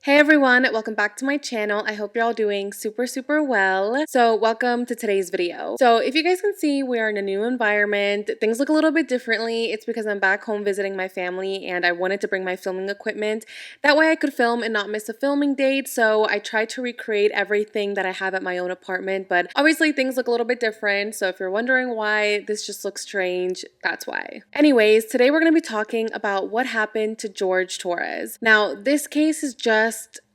Hey everyone, welcome back to my channel. I hope you're all doing super well. So welcome to today's video. So if you guys can see, we are in a new environment. Things look a little bit differently. It's because I'm back home visiting my family and I wanted to bring my filming equipment. That way I could film and not miss a filming date. So I tried to recreate everything that I have at my own apartment, but obviously things look a little bit different. So if you're wondering why this just looks strange, that's why. Anyways, today we're going to be talking about what happened to Jorge Torres. Now, this case is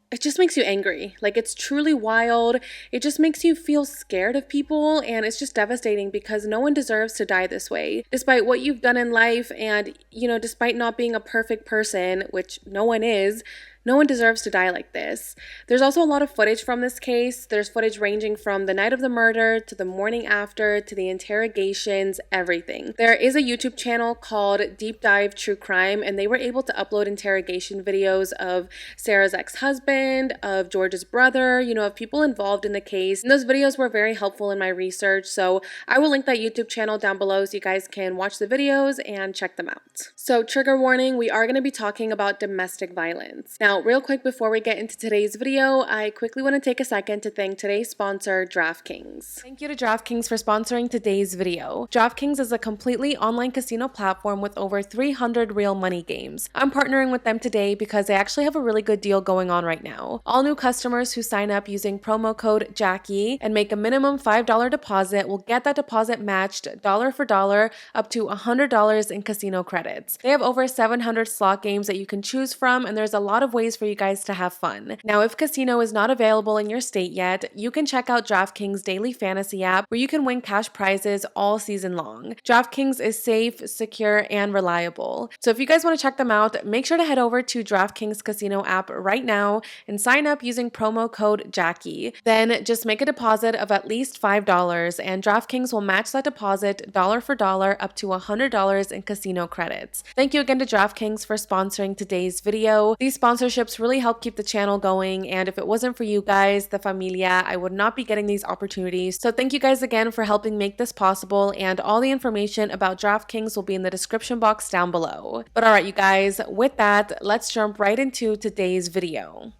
it just makes you angry. Like, it's truly wild. It just makes you feel scared of people, and it's just devastating because no one deserves to die this way. Despite what you've done in life and, despite not being a perfect person, which no one is, no one deserves to die like this. There's also a lot of footage from this case. There's footage ranging from the night of the murder to the morning after to the interrogations, everything. There is a YouTube channel called Deep Dive True Crime, and they were able to upload interrogation videos of Sarah's ex-husband, of George's brother, of people involved in the case. And those videos were very helpful in my research, so I will link that YouTube channel down below so you guys can watch the videos and check them out. So, trigger warning, we are going to be talking about domestic violence. Now, real quick before we get into today's video, I quickly want to take a second to thank today's sponsor, DraftKings. Thank you to DraftKings for sponsoring today's video. DraftKings is a completely online casino platform with over 300 real money games. I'm partnering with them today because they actually have a really good deal going on right now. All new customers who sign up using promo code Jackie and make a minimum $5 deposit will get that deposit matched dollar for dollar up to $100 in casino credits. They have over 700 slot games that you can choose from, and there's a lot of ways for you guys to have fun. Now, if casino is not available in your state yet, you can check out DraftKings Daily Fantasy app where you can win cash prizes all season long. DraftKings is safe, secure, and reliable. So if you guys want to check them out, make sure to head over to DraftKings Casino app right now and sign up using promo code Jackie. Then just make a deposit of at least $5 and DraftKings will match that deposit dollar for dollar up to $100 in casino credits. Thank you again to DraftKings for sponsoring today's video. These sponsorships really help keep the channel going, and if it wasn't for you guys, the familia, I would not be getting these opportunities. So thank you guys again for helping make this possible, and all the information about DraftKings will be in the description box down below. But alright you guys, with that, let's jump right into today's video.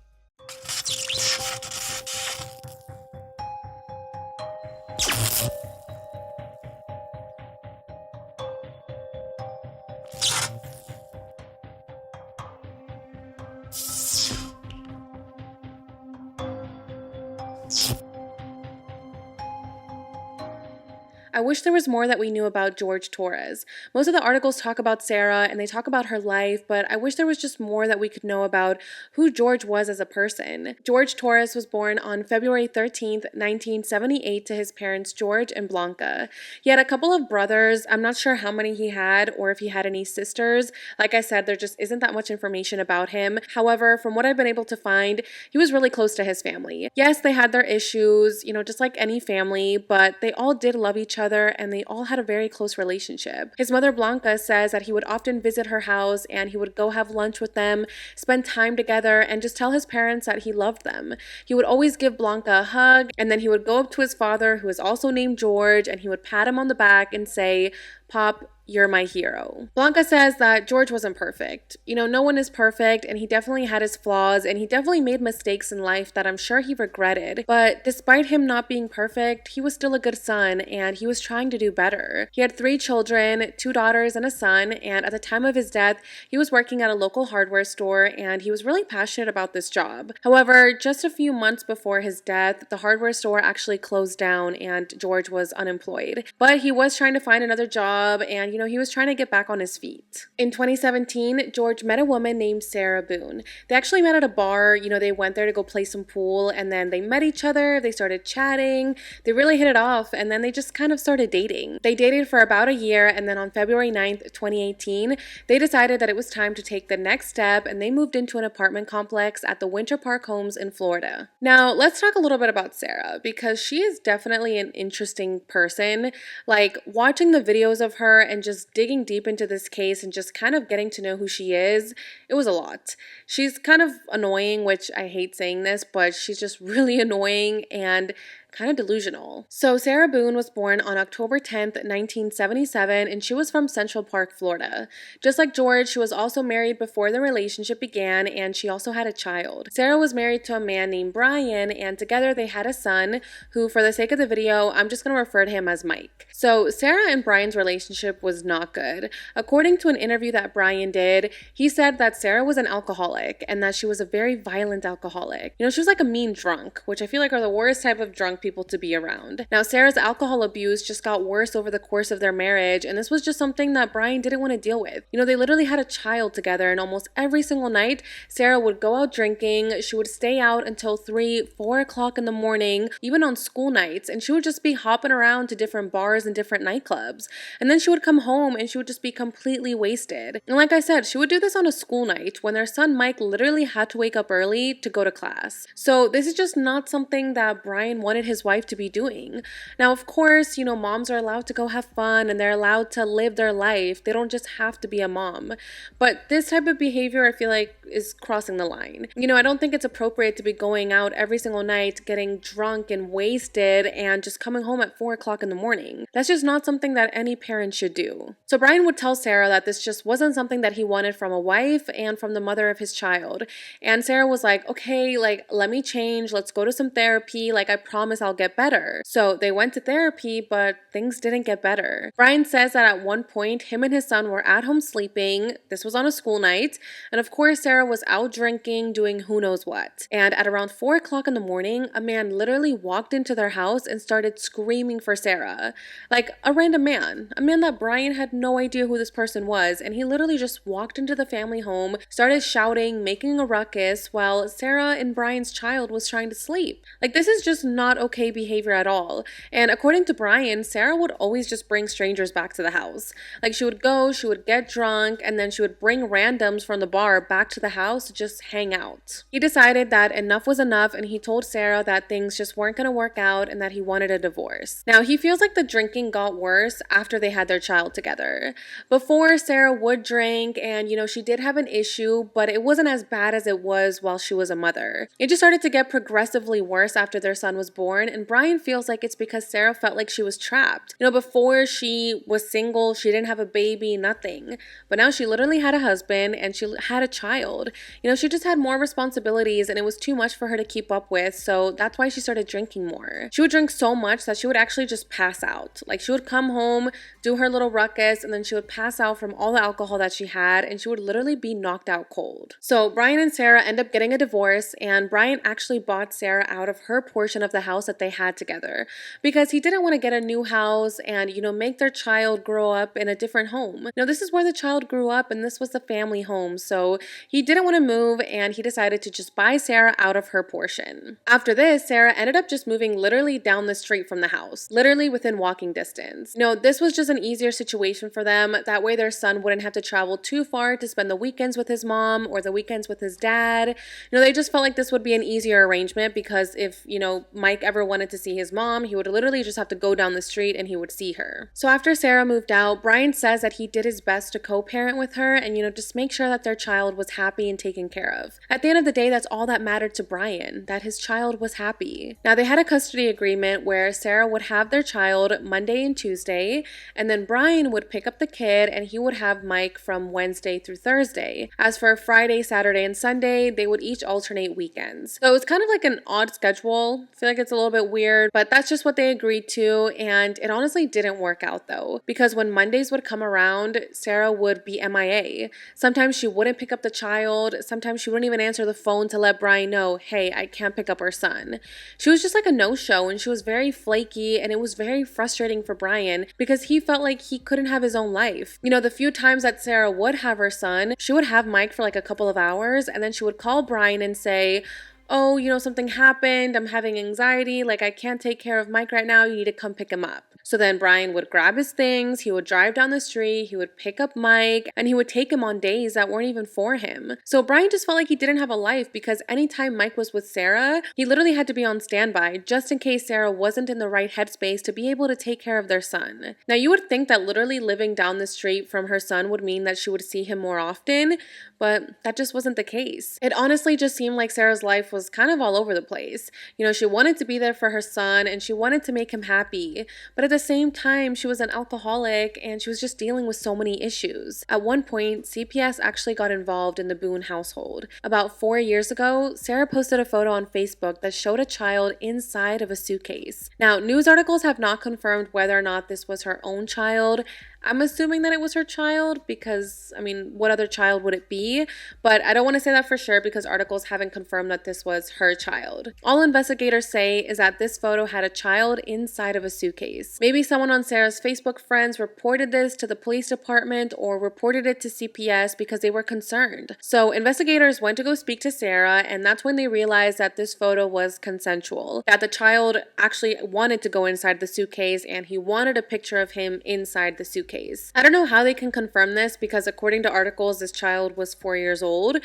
I wish there was more that we knew about Jorge Torres. Most of the articles talk about Sarah and they talk about her life, but I wish there was just more that we could know about who Jorge was as a person. Jorge Torres was born on February 13th, 1978 to his parents George and Blanca. He had a couple of brothers. I'm not sure how many he had or if he had any sisters. Like I said, there just isn't that much information about him. However, from what I've been able to find, he was really close to his family. Yes, they had their issues, just like any family, but they all did love each other and they all had a very close relationship. His mother Blanca says that he would often visit her house and he would go have lunch with them, spend time together, and just tell his parents that he loved them. He would always give Blanca a hug, and then he would go up to his father, who is also named George, and he would pat him on the back and say, "Pop, you're my hero." Blanca says that George wasn't perfect. No one is perfect, and he definitely had his flaws, and he definitely made mistakes in life that I'm sure he regretted. But despite him not being perfect, he was still a good son, and he was trying to do better. He had 3 children, 2 daughters and a son, and at the time of his death, he was working at a local hardware store, and he was really passionate about this job. However, just a few months before his death, the hardware store actually closed down, and George was unemployed. But he was trying to find another job, and he was trying to get back on his feet. In 2017, George met a woman named Sarah Boone. They actually met at a bar. They went there to go play some pool, and then they met each other. They started chatting. They really hit it off, and then they just kind of started dating. They dated for about a year, and then on February 9th, 2018, they decided that it was time to take the next step, and they moved into an apartment complex at the Winter Park Homes in Florida. Now, let's talk a little bit about Sarah, because she is definitely an interesting person. Like, watching the videos of her and just digging deep into this case and just kind of getting to know who she is, it was a lot. She's kind of annoying, which I hate saying this, but she's just really annoying, and kind of delusional. So Sarah Boone was born on October 10th, 1977, and she was from Central Park, Florida. Just like George, she was also married before the relationship began, and she also had a child. Sarah was married to a man named Brian, and together they had a son who, for the sake of the video, I'm just going to refer to him as Mike. So Sarah and Brian's relationship was not good. According to an interview that Brian did, he said that Sarah was an alcoholic and that she was a very violent alcoholic. You know, she was like a mean drunk, which I feel like are the worst type of drunk people to be around. Now, Sarah's alcohol abuse just got worse over the course of their marriage, and this was just something that Brian didn't want to deal with. You know, they literally had a child together, and almost every single night, Sarah would go out drinking. She would stay out until 3, 4 o'clock in the morning, even on school nights, and she would just be hopping around to different bars and different nightclubs. And then she would come home and she would just be completely wasted. And like I said, she would do this on a school night when their son Mike literally had to wake up early to go to class. So this is just not something that Brian wanted his wife to be doing. Now, of course, you know, moms are allowed to go have fun and they're allowed to live their life. They don't just have to be a mom. But this type of behavior, I feel like, is crossing the line. You know, I don't think it's appropriate to be going out every single night, getting drunk and wasted, and just coming home at 4 o'clock in the morning. That's just not something that any parent should do. So Brian would tell Sarah that this just wasn't something that he wanted from a wife and from the mother of his child. And Sarah was like, okay, like, let me change. Let's go to some therapy. Like, I promise I'll get better. So they went to therapy, but things didn't get better. Brian says that at one point, him and his son were at home sleeping. This was on a school night. And of course, Sarah was out drinking, doing who knows what. And at around 4 o'clock in the morning, a man literally walked into their house and started screaming for Sarah. Like, a random man. A man that Brian had no idea who this person was. And he literally just walked into the family home, started shouting, making a ruckus, while Sarah and Brian's child was trying to sleep. Like, this is just not okay behavior at all. And according to Brian, Sarah would always just bring strangers back to the house. Like, she would go, she would get drunk, and then she would bring randoms from the bar back to the house to just hang out. He decided that enough was enough, and he told Sarah that things just weren't going to work out and that he wanted a divorce. Now, he feels like the drinking got worse after they had their child together. Before, Sarah would drink, and, you know, she did have an issue, but it wasn't as bad as it was while she was a mother. It just started to get progressively worse after their son was born, and Brian feels like it's because Sarah felt like she was trapped. You know, before she was single, she didn't have a baby, nothing. But now she literally had a husband and she had a child. You know, she just had more responsibilities and it was too much for her to keep up with, so that's why she started drinking more. She would drink so much that she would actually just pass out. Like, she would come home, do her little ruckus, and then she would pass out from all the alcohol that she had, and she would literally be knocked out cold. So Brian and Sarah end up getting a divorce, and Brian actually bought Sarah out of her portion of the house that they had together because he didn't want to get a new house and, you know, make their child grow up in a different home. Now, this is where the child grew up and this was the family home, so he didn't want to move and he decided to just buy Sarah out of her portion. After this, Sarah ended up just moving literally down the street from the house, literally within walking distance. You know, this was just an easier situation for them. That way their son wouldn't have to travel too far to spend the weekends with his mom or the weekends with his dad. You know, they just felt like this would be an easier arrangement because if, you know, Mike ever wanted to see his mom, he would literally just have to go down the street and he would see her. So after Sarah moved out, Brian says that he did his best to co-parent with her and, you know, just make sure that their child was happy and taken care of. At the end of the day, that's all that mattered to Brian, that his child was happy. Now, they had a custody agreement where Sarah would have their child Monday and Tuesday, and then Brian would pick up the kid and he would have Mike from Wednesday through Thursday. As for Friday, Saturday, and Sunday, they would each alternate weekends. So it was kind of like an odd schedule. I feel like it's a little bit weird, but that's just what they agreed to, and it honestly didn't work out though, because when Mondays would come around, Sarah would be MIA. Sometimes she wouldn't pick up the child, sometimes she wouldn't even answer the phone to let Brian know, hey, I can't pick up our son. She was just like a no-show, and she was very flaky, and it was very frustrating for Brian because he felt like he couldn't have his own life. You know, the few times that Sarah would have her son, she would have Mike for like a couple of hours, and then she would call Brian and say, oh, you know, something happened, I'm having anxiety, like I can't take care of Mike right now, you need to come pick him up. So then Brian would grab his things, he would drive down the street, he would pick up Mike, and he would take him on days that weren't even for him. So Brian just felt like he didn't have a life because anytime Mike was with Sarah, he literally had to be on standby just in case Sarah wasn't in the right headspace to be able to take care of their son. Now, you would think that literally living down the street from her son would mean that she would see him more often, but that just wasn't the case. It honestly just seemed like Sarah's life was kind of all over the place. She wanted to be there for her son and she wanted to make him happy, but at the same time, she was an alcoholic and she was just dealing with so many issues. At one point, CPS actually got involved in the Boone household. About 4 years ago, Sarah posted a photo on Facebook that showed a child inside of a suitcase. Now, news articles have not confirmed whether or not this was her own child. I'm assuming that it was her child because, what other child would it be? But I don't want to say that for sure because articles haven't confirmed that this was her child. All investigators say is that this photo had a child inside of a suitcase. Maybe someone on Sarah's Facebook friends reported this to the police department or reported it to CPS because they were concerned. So investigators went to go speak to Sarah, and that's when they realized that this photo was consensual, that the child actually wanted to go inside the suitcase and he wanted a picture of him inside the suitcase. I don't know how they can confirm this because according to articles, this child was 4 years old.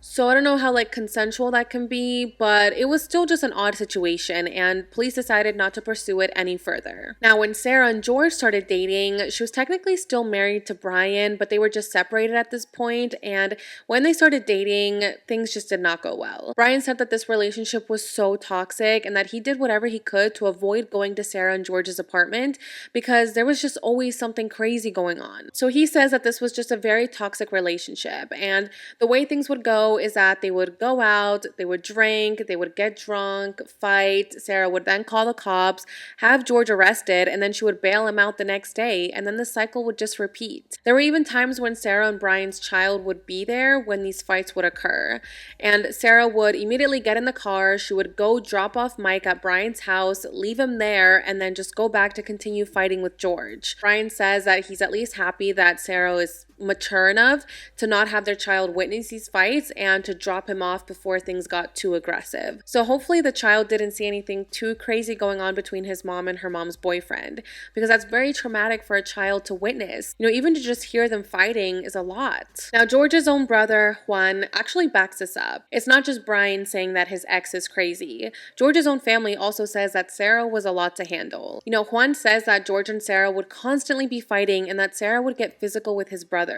So I don't know how consensual that can be, but it was still just an odd situation and police decided not to pursue it any further. Now, when Sarah and George started dating, she was technically still married to Brian, but they were just separated at this point, and when they started dating, things just did not go well. Brian said that this relationship was so toxic and that he did whatever he could to avoid going to Sarah and George's apartment because there was just always something crazy going on. So he says that this was just a very toxic relationship, and the way things would go is that they would go out, they would drink, they would get drunk, fight. Sarah would then call the cops, have George arrested, and then she would bail him out the next day, and then the cycle would just repeat. There were even times when Sarah and Brian's child would be there when these fights would occur, and Sarah would immediately get in the car, she would go drop off Mike at Brian's house, leave him there, and then just go back to continue fighting with George. Brian says that he's at least happy that Sarah is mature enough to not have their child witness these fights and to drop him off before things got too aggressive. So hopefully the child didn't see anything too crazy going on between his mom and her mom's boyfriend, because that's very traumatic for a child to witness. Even to just hear them fighting is a lot. Now, George's own brother, Juan, actually backs this up. It's not just Brian saying that his ex is crazy. George's own family also says that Sarah was a lot to handle. Juan says that George and Sarah would constantly be fighting and that Sarah would get physical with his brother.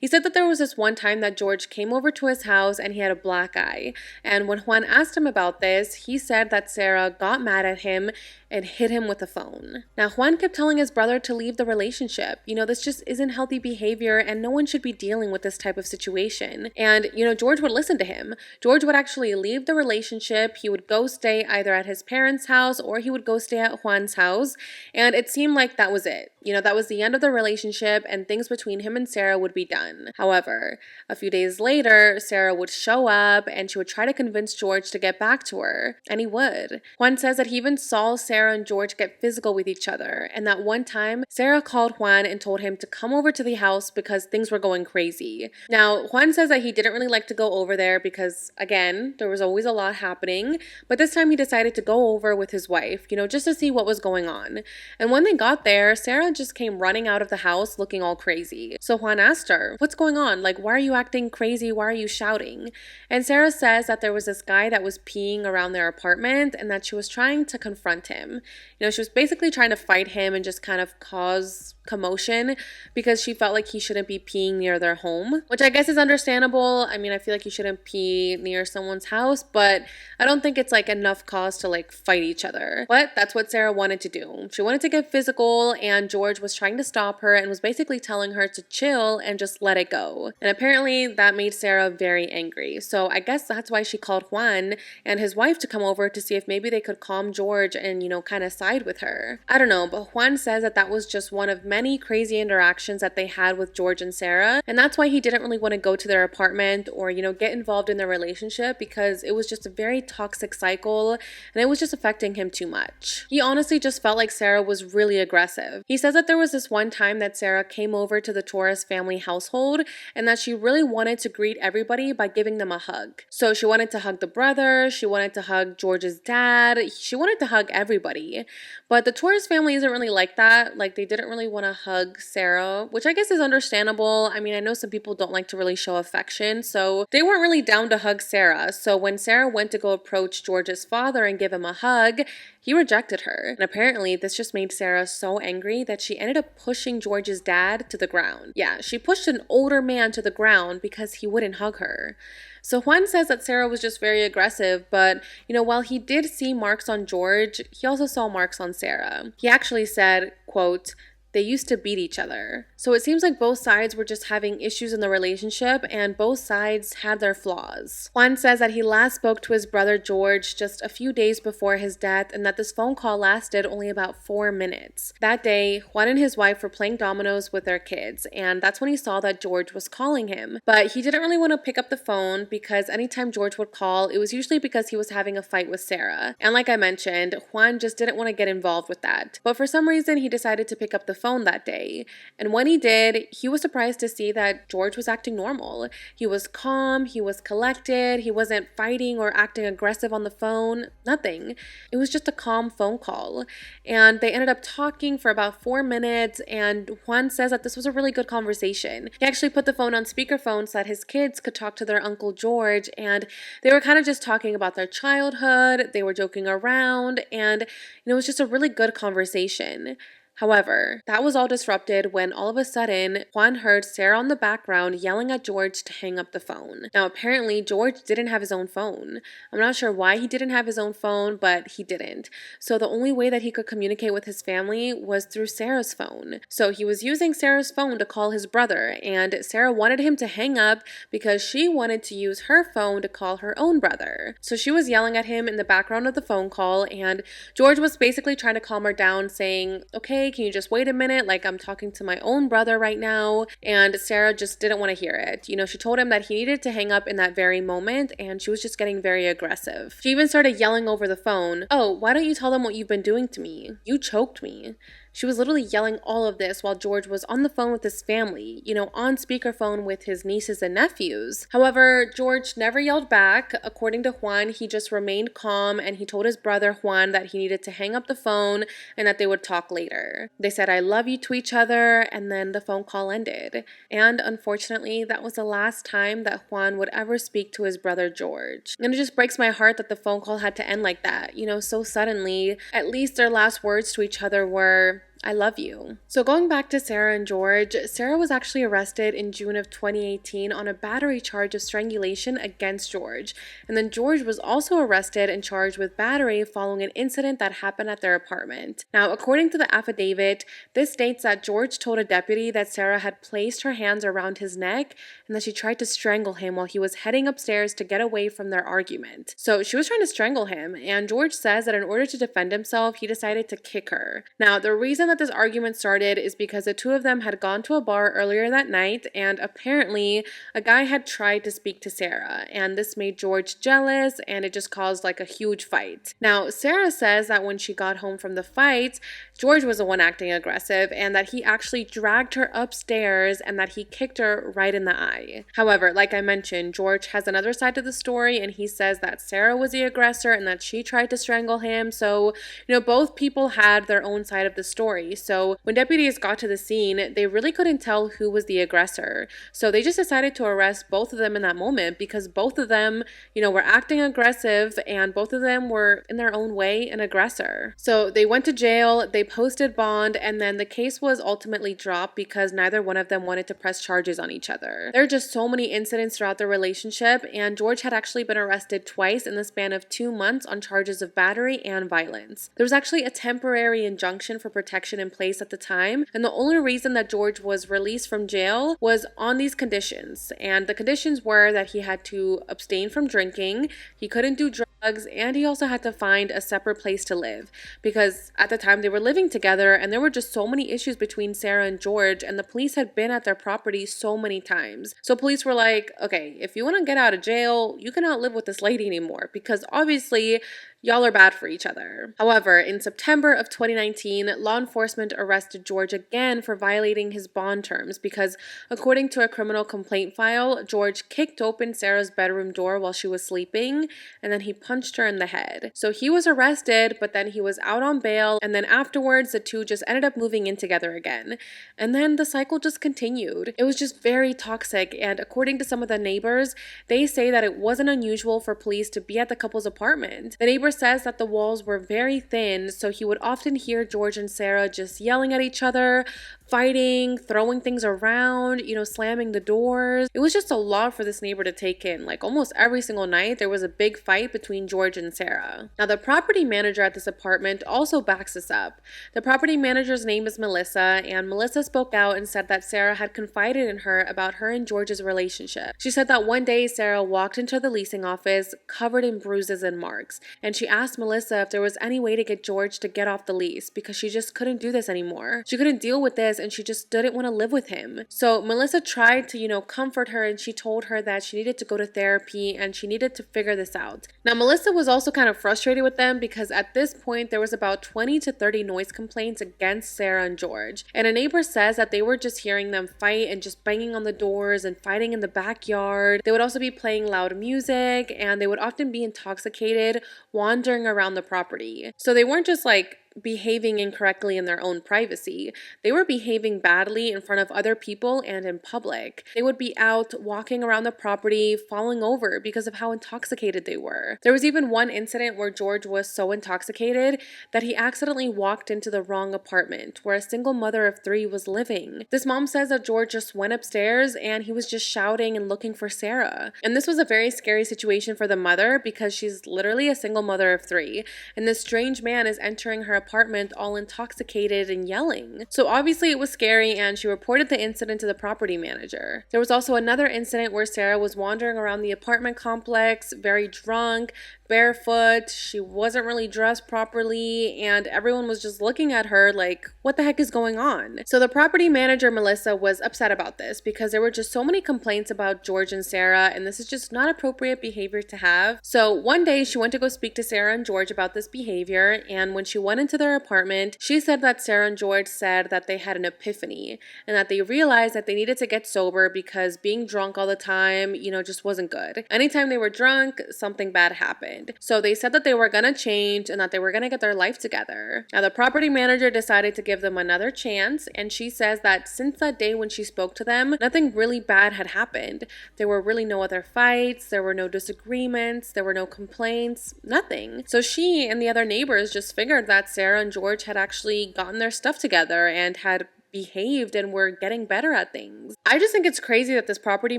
He said that there was this one time that George came over to his house and he had a black eye. And when Juan asked him about this, he said that Sarah got mad at him and hit him with a phone. Now, Juan kept telling his brother to leave the relationship. This just isn't healthy behavior and no one should be dealing with this type of situation. And, George would listen to him. George would actually leave the relationship. He would go stay either at his parents' house or he would go stay at Juan's house. And it seemed like that was it. That was the end of the relationship and things between him and Sarah would be done. However, a few days later, Sarah would show up and she would try to convince George to get back to her. And he would. Juan says that he even saw Sarah and George get physical with each other. And that one time, Sarah called Juan and told him to come over to the house because things were going crazy. Now, Juan says that he didn't really like to go over there because, again, there was always a lot happening. But this time he decided to go over with his wife, just to see what was going on. And when they got there, Sarah just came running out of the house looking all crazy. So Juan asked her, "What's going on? Why are you acting crazy? Why are you shouting?" And Sarah says that there was this guy that was peeing around their apartment and that she was trying to confront him. She was basically trying to fight him and just kind of cause commotion because she felt like he shouldn't be peeing near their home, which I guess is understandable. I feel like you shouldn't pee near someone's house, but I don't think it's enough cause to fight each other. But that's what Sarah wanted to do. She wanted to get physical and George was trying to stop her and was basically telling her to chill and just let it go. And apparently that made Sarah very angry. So I guess that's why she called Juan and his wife to come over to see if maybe they could calm George and, kind of side with her. I don't know, but Juan says that that was just one of many crazy interactions that they had with George and Sarah, and that's why he didn't really want to go to their apartment or, get involved in their relationship because it was just a very toxic cycle and it was just affecting him too much. He honestly just felt like Sarah was really aggressive. He says that there was this one time that Sarah came over to the Torres family household and that she really wanted to greet everybody by giving them a hug. So she wanted to hug the brother, she wanted to hug George's dad, she wanted to hug everybody. But the Torres family isn't really like that. They didn't really want to hug Sarah, which I guess is understandable. I mean, I know some people don't like to really show affection, so they weren't really down to hug Sarah. So when Sarah went to go approach George's father and give him a hug, he rejected her. And apparently this just made Sarah so angry that she ended up pushing George's dad to the ground. Yeah, she pushed an older man to the ground because he wouldn't hug her. So Juan says that Sarah was just very aggressive, but, while he did see marks on George, he also saw marks on Sarah. He actually said, quote, "They used to beat each other." So it seems like both sides were just having issues in the relationship and both sides had their flaws. Juan says that he last spoke to his brother George just a few days before his death and that this phone call lasted only about 4 minutes. That day, Juan and his wife were playing dominoes with their kids, and that's when he saw that George was calling him. But he didn't really want to pick up the phone because anytime George would call, it was usually because he was having a fight with Sarah. And like I mentioned, Juan just didn't want to get involved with that. But for some reason, he decided to pick up the phone that day. And when he did, he was surprised to see that George was acting normal. He was calm, he was collected, he wasn't fighting or acting aggressive on the phone, nothing. It was just a calm phone call. And they ended up talking for about 4 minutes, and Juan says that this was a really good conversation. He actually put the phone on speakerphone so that his kids could talk to their Uncle George, and they were kind of just talking about their childhood, they were joking around, and it was just a really good conversation. However, that was all disrupted when all of a sudden, Juan heard Sarah on the background yelling at George to hang up the phone. Now, apparently, George didn't have his own phone. I'm not sure why he didn't have his own phone, but he didn't. So the only way that he could communicate with his family was through Sarah's phone. So he was using Sarah's phone to call his brother, and Sarah wanted him to hang up because she wanted to use her phone to call her own brother. So she was yelling at him in the background of the phone call, and George was basically trying to calm her down, saying, "Okay, can you just wait a minute? Like, I'm talking to my own brother right now." And Sarah just didn't want to hear it. She told him that he needed to hang up in that very moment, and she was just getting very aggressive. She even started yelling over the phone, "Oh, why don't you tell them what you've been doing to me? You choked me." She was literally yelling all of this while George was on the phone with his family, on speakerphone with his nieces and nephews. However, George never yelled back. According to Juan, he just remained calm and he told his brother Juan that he needed to hang up the phone and that they would talk later. They said, "I love you" to each other, and then the phone call ended. And unfortunately, that was the last time that Juan would ever speak to his brother George. And it just breaks my heart that the phone call had to end like that, so suddenly. At least their last words to each other were, "I love you." So going back to Sarah and George, Sarah was actually arrested in June of 2018 on a battery charge of strangulation against George. And then George was also arrested and charged with battery following an incident that happened at their apartment. Now, according to the affidavit, this states that George told a deputy that Sarah had placed her hands around his neck and that she tried to strangle him while he was heading upstairs to get away from their argument. So she was trying to strangle him, and George says that in order to defend himself, he decided to kick her. Now, the reason that this argument started is because the two of them had gone to a bar earlier that night, and apparently a guy had tried to speak to Sarah, and this made George jealous, and it just caused like a huge fight. Now, Sarah says that when she got home from the fight, George was the one acting aggressive, and that he actually dragged her upstairs and that he kicked her right in the eye. However, like I mentioned, George has another side to the story, and he says that Sarah was the aggressor and that she tried to strangle him. So, both people had their own side of the story. So when deputies got to the scene, they really couldn't tell who was the aggressor. So they just decided to arrest both of them in that moment because both of them, were acting aggressive and both of them were in their own way an aggressor. So they went to jail, they posted bond, and then the case was ultimately dropped because neither one of them wanted to press charges on each other. There are just so many incidents throughout the relationship, and George had actually been arrested twice in the span of 2 months on charges of battery and violence. There was actually a temporary injunction for protection in place at the time, and the only reason that George was released from jail was on these conditions. And the conditions were that he had to abstain from drinking, he couldn't do drugs, and he also had to find a separate place to live because at the time they were living together and there were just so many issues between Sarah and George, and the police had been at their property so many times. So police were like, okay, if you want to get out of jail, you cannot live with this lady anymore because obviously y'all are bad for each other. However, in September of 2019, law enforcement arrested George again for violating his bond terms because, according to a criminal complaint file, George kicked open Sarah's bedroom door while she was sleeping, and then he punched her in the head. So he was arrested, but then he was out on bail, and then afterwards, the two just ended up moving in together again. And then the cycle just continued. It was just very toxic, and according to some of the neighbors, they say that it wasn't unusual for police to be at the couple's apartment. The neighbor says that the walls were very thin, so he would often hear George and Sarah just yelling at each other, fighting, throwing things around, slamming the doors. It was just a lot for this neighbor to take in. Like almost every single night, there was a big fight between George and Sarah. Now, the property manager at this apartment also backs this up. The property manager's name is Melissa, and Melissa spoke out and said that Sarah had confided in her about her and George's relationship. She said that one day Sarah walked into the leasing office covered in bruises and marks, and she asked Melissa if there was any way to get George to get off the lease because she just couldn't do this anymore. She couldn't deal with this and she just didn't want to live with him. So Melissa tried to, comfort her, and she told her that she needed to go to therapy and she needed to figure this out. Now, Melissa was also kind of frustrated with them because at this point there was about 20 to 30 noise complaints against Sarah and George. And a neighbor says that they were just hearing them fight and just banging on the doors and fighting in the backyard. They would also be playing loud music, and they would often be intoxicated, wandering around the property. So they weren't just like behaving incorrectly in their own privacy. They were behaving badly in front of other people and in public. They would be out walking around the property, falling over because of how intoxicated they were. There was even one incident where George was so intoxicated that he accidentally walked into the wrong apartment where a single mother of 3 was living. This mom says that George just went upstairs and he was just shouting and looking for Sarah. And this was a very scary situation for the mother because she's literally a single mother of 3, and this strange man is entering her apartment all intoxicated and yelling. So obviously it was scary, and she reported the incident to the property manager. There was also another incident where Sarah was wandering around the apartment complex, very drunk, barefoot. She wasn't really dressed properly, and everyone was just looking at her like, what the heck is going on? So the property manager, Melissa, was upset about this because there were just so many complaints about George and Sarah, and this is just not appropriate behavior to have. So one day she went to go speak to Sarah and George about this behavior, and when she went into their apartment, she said that Sarah and George said that they had an epiphany and that they realized that they needed to get sober because being drunk all the time, just wasn't good. Anytime they were drunk, something bad happened. So they said that they were gonna change and that they were gonna get their life together. Now, the property manager decided to give them another chance, and she says that since that day when she spoke to them, nothing really bad had happened. There were really no other fights, there were no disagreements, there were no complaints, nothing. So she and the other neighbors just figured that Sarah and George had actually gotten their stuff together and had behaved and were getting better at things. I just think it's crazy that this property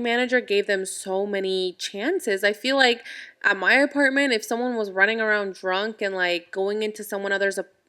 manager gave them so many chances. I feel like at my apartment, if someone was running around drunk and like going into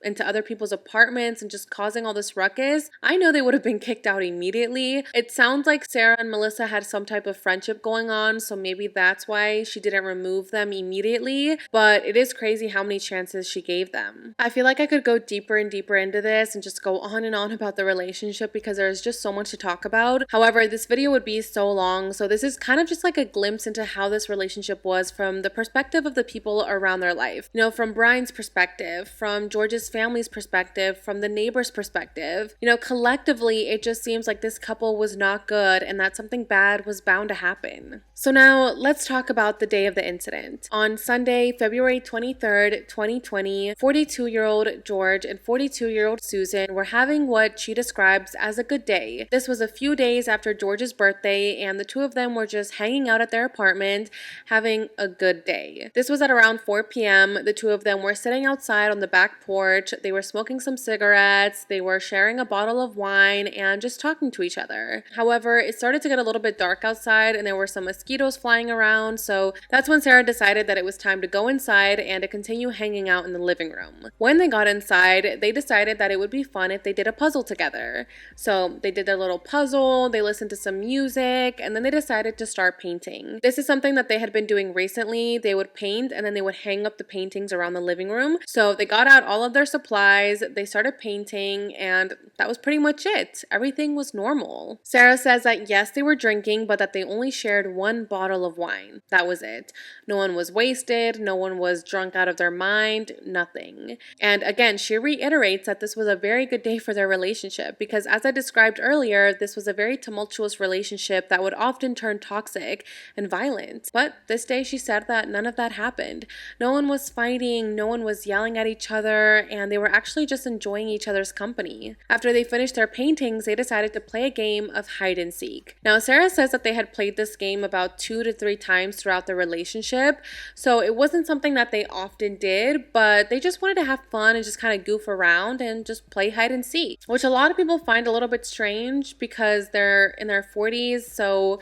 into other people's apartments and just causing all this ruckus, I know they would have been kicked out immediately. It sounds like Sarah and Melissa had some type of friendship going on, so maybe that's why she didn't remove them immediately, but it is crazy how many chances she gave them. I feel like I could go deeper and deeper into this and just go on and on about the relationship because there's just so much to talk about. However, this video would be so long, so this is kind of just like a glimpse into how this relationship was from the perspective of the people around their life. From Brian's perspective, from George's family's perspective, from the neighbor's perspective. Collectively, it just seems like this couple was not good and that something bad was bound to happen. So now let's talk about the day of the incident. On Sunday, February 23rd, 2020, 42-year-old George and 42-year-old Susan were having what she describes as a good day. This was a few days after George's birthday, and the two of them were just hanging out at their apartment, having a good day. This was at around 4 p.m. The two of them were sitting outside on the back porch. They were smoking some cigarettes, they were sharing a bottle of wine, and just talking to each other. However, it started to get a little bit dark outside, and there were some mosquitoes flying around, so that's when Sarah decided that it was time to go inside and to continue hanging out in the living room. When they got inside, they decided that it would be fun if they did a puzzle together. So they did their little puzzle, they listened to some music, and then they decided to start painting. This is something that they had been doing recently. They would paint and then they would hang up the paintings around the living room. So they got out all of their supplies, they started painting, and that was pretty much it. Everything was normal. Sarah says that yes, they were drinking, but that they only shared one bottle of wine. That was it. No one was wasted, no one was drunk out of their mind, nothing. And again, she reiterates that this was a very good day for their relationship because, as I described earlier, this was a very tumultuous relationship that would often turn toxic and violent. But this day she said that none of that happened. No one was fighting, no one was yelling at each other, and they were actually just enjoying each other's company. After they finished their paintings, they decided to play a game of hide and seek. Now, Sarah says that they had played this game about 2 to 3 times throughout their relationship, so it wasn't something that they often did, but they just wanted to have fun and just kind of goof around and just play hide and seek, which a lot of people find a little bit strange because they're in their 40s, so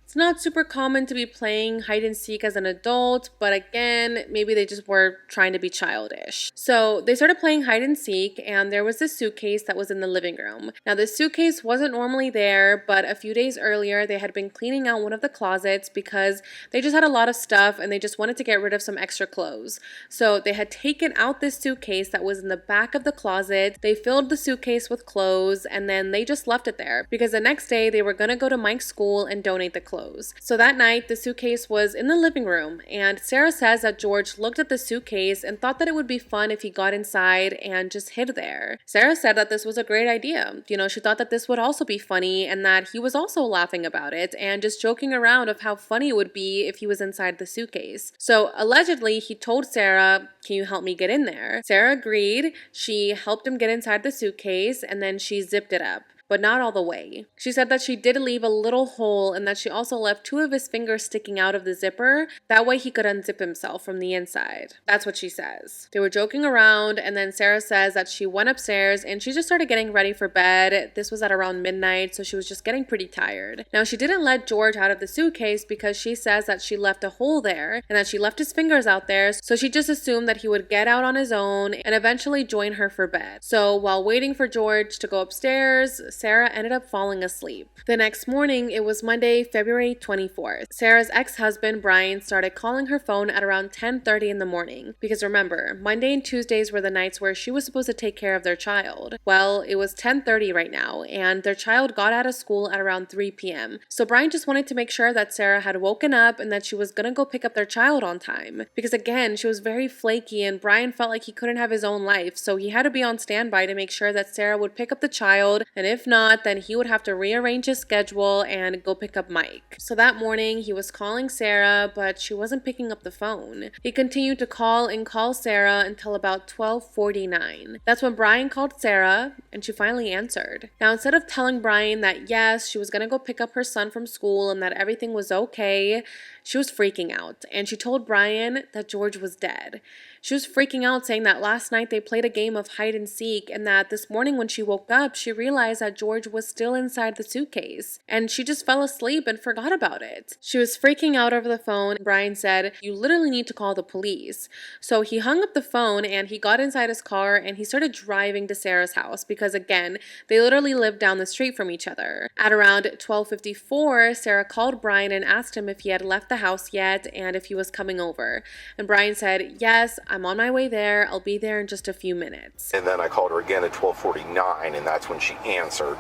it's not super common to be playing hide and seek as an adult, but again, maybe they just were trying to be childish. So they started playing hide and seek, and there was this suitcase that was in the living room. Now, this suitcase wasn't normally there, but a few days earlier, they had been cleaning out one of the closets because they just had a lot of stuff and they just wanted to get rid of some extra clothes. So they had taken out this suitcase that was in the back of the closet. They filled the suitcase with clothes, and then they just left it there because the next day they were going to go to Mike's school and donate the clothes. So that night, the suitcase was in the living room, and Sarah says that George looked at the suitcase and thought that it would be fun if he got inside and just hid there. Sarah said that this was a great idea. She thought that this would also be funny and that he was also laughing about it and just joking around of how funny it would be if he was inside the suitcase. So allegedly, he told Sarah, "Can you help me get in there?" Sarah agreed. She helped him get inside the suitcase and then she zipped it up, but not all the way. She said that she did leave a little hole and that she also left 2 of his fingers sticking out of the zipper. That way he could unzip himself from the inside. That's what she says. They were joking around, and then Sarah says that she went upstairs and she just started getting ready for bed. This was at around midnight, so she was just getting pretty tired. Now, she didn't let George out of the suitcase because she says that she left a hole there and that she left his fingers out there, so she just assumed that he would get out on his own and eventually join her for bed. So while waiting for George to go upstairs, Sarah ended up falling asleep. The next morning, it was Monday, February 24th. Sarah's ex-husband, Brian, started calling her phone at around 10:30 in the morning. Because remember, Monday and Tuesdays were the nights where she was supposed to take care of their child. Well, it was 10:30 right now, and their child got out of school at around 3 p.m. So Brian just wanted to make sure that Sarah had woken up and that she was gonna go pick up their child on time. Because again, she was very flaky and Brian felt like he couldn't have his own life, so he had to be on standby to make sure that Sarah would pick up the child, and if not, then he would have to rearrange his schedule and go pick up Mike. So that morning, he was calling Sarah, but she wasn't picking up the phone. He continued to call and call Sarah until about 12:49. That's when Brian called Sarah, and she finally answered. Now, instead of telling Brian that yes, she was gonna go pick up her son from school and that everything was okay, she was freaking out, and she told Brian that George was dead. She was freaking out, saying that last night they played a game of hide and seek, and that this morning when she woke up, she realized that George was still inside the suitcase, and she just fell asleep and forgot about it. She was freaking out over the phone. Brian said, "You literally need to call the police." So he hung up the phone and he got inside his car and he started driving to Sarah's house because, again, they literally lived down the street from each other. At around 12:54, Sarah called Brian and asked him if he had left the house yet and if he was coming over. And Brian said, "Yes, I'm on my way there. I'll be there in just a few minutes." And then I called her again at 12:49, and that's when she answered.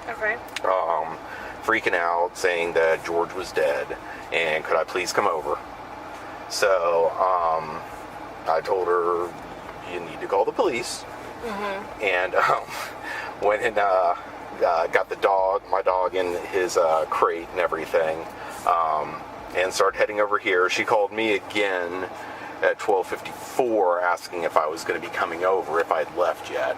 Okay. Freaking out, saying that George was dead, and could I please come over? So, I told her, you need to call the police. Mm-hmm. And went and got my dog in his crate and everything, and started heading over here. She called me again at 12:54 asking if I was going to be coming over, if I'd left yet.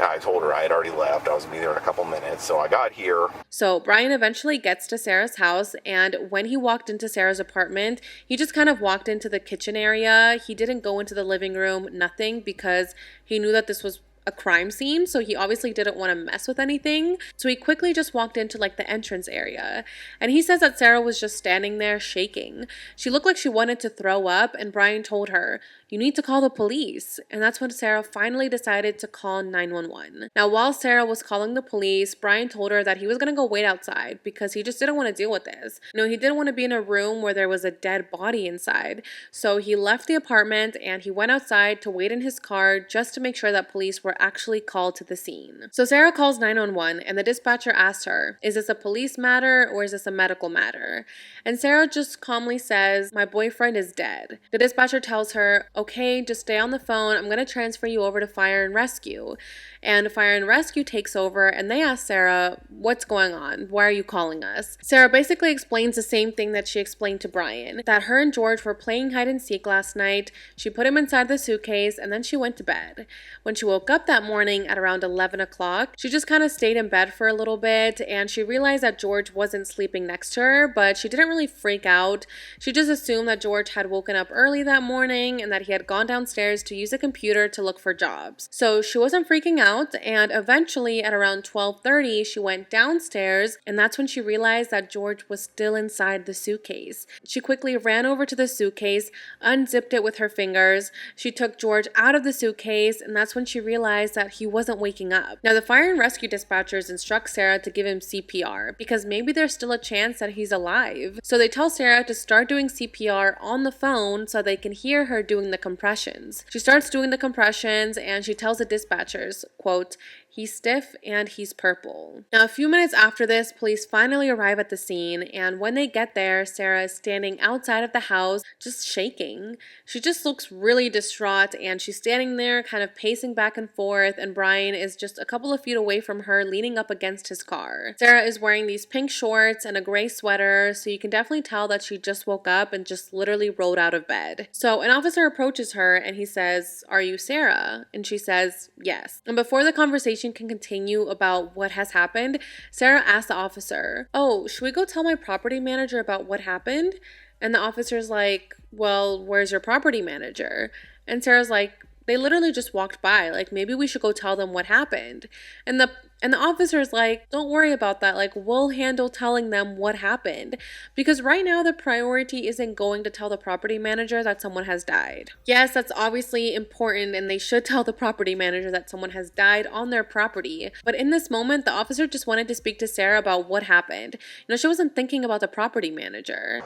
I told her I had already left. I was going to be there in a couple minutes, so I got here. So Brian eventually gets to Sarah's house, and when he walked into Sarah's apartment, he just kind of walked into the kitchen area. He didn't go into the living room, nothing, because he knew that this was a crime scene, so he obviously didn't want to mess with anything. So he quickly just walked into like the entrance area, and he says that Sarah was just standing there shaking. She looked like she wanted to throw up, and Brian told her, "You need to call the police." And that's when Sarah finally decided to call 911. Now, while Sarah was calling the police, Brian told her that he was going to go wait outside because he just didn't want to deal with this. He didn't want to be in a room where there was a dead body inside. So he left the apartment and he went outside to wait in his car just to make sure that police were actually called to the scene. So Sarah calls 911 and the dispatcher asks her, "Is this a police matter or is this a medical matter?" And Sarah just calmly says, "My boyfriend is dead." The dispatcher tells her, "Okay, just stay on the phone. I'm going to transfer you over to Fire and Rescue." And Fire and Rescue takes over and they ask Sarah, "What's going on? Why are you calling us?" Sarah basically explains the same thing that she explained to Brian, that her and George were playing hide and seek last night. She put him inside the suitcase and then she went to bed. When she woke up that morning at around 11 o'clock, she just kind of stayed in bed for a little bit and she realized that George wasn't sleeping next to her, but she didn't really freak out. She just assumed that George had woken up early that morning and that he had gone downstairs to use a computer to look for jobs. So she wasn't freaking out, and eventually at around 12:30 she went downstairs, and that's when she realized that George was still inside the suitcase. She quickly ran over to the suitcase, unzipped it with her fingers. She took George out of the suitcase, and that's when she realized that he wasn't waking up. Now the Fire and Rescue dispatchers instruct Sarah to give him CPR because maybe there's still a chance that he's alive. So they tell Sarah to start doing CPR on the phone so they can hear her doing the compressions. She starts doing the compressions and she tells the dispatchers, quote, "He's stiff and he's purple." Now, a few minutes after this, police finally arrive at the scene, and when they get there, Sarah is standing outside of the house, just shaking. She just looks really distraught, and she's standing there kind of pacing back and forth, and Brian is just a couple of feet away from her, leaning up against his car. Sarah is wearing these pink shorts and a gray sweater, so you can definitely tell that she just woke up and just literally rolled out of bed. So an officer approaches her, and he says, "Are you Sarah?" And she says, "Yes." And before the conversation can continue about what has happened, Sarah asks the officer, "Oh, should we go tell my property manager about what happened?" And the officer's like, "Well, where's your property manager?" And Sarah's like, "They literally just walked by. Like, maybe we should go tell them what happened." And the officer's like, "Don't worry about that. Like, we'll handle telling them what happened." Because right now the priority isn't going to tell the property manager that someone has died. Yes, that's obviously important and they should tell the property manager that someone has died on their property. But in this moment, the officer just wanted to speak to Sarah about what happened. She wasn't thinking about the property manager.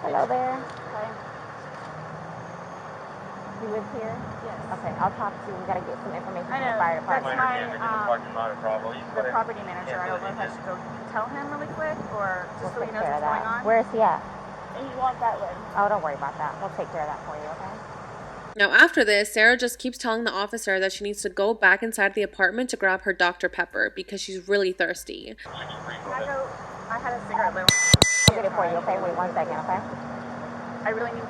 Hello there. Hi. You live here? Yes. Okay, I'll talk to you. We gotta get some information from the fire department. The property manager. I don't know if I should go tell him really quick or just so he knows what's going on. Where is he at? And he wants that way. Oh, don't worry about that. We'll take care of that for you, okay? Now after this, Sarah just keeps telling the officer that she needs to go back inside the apartment to grab her Dr. Pepper because she's really thirsty. I had a cigarette lit. I'll get it for you, okay? Wait 1 second, okay? I really need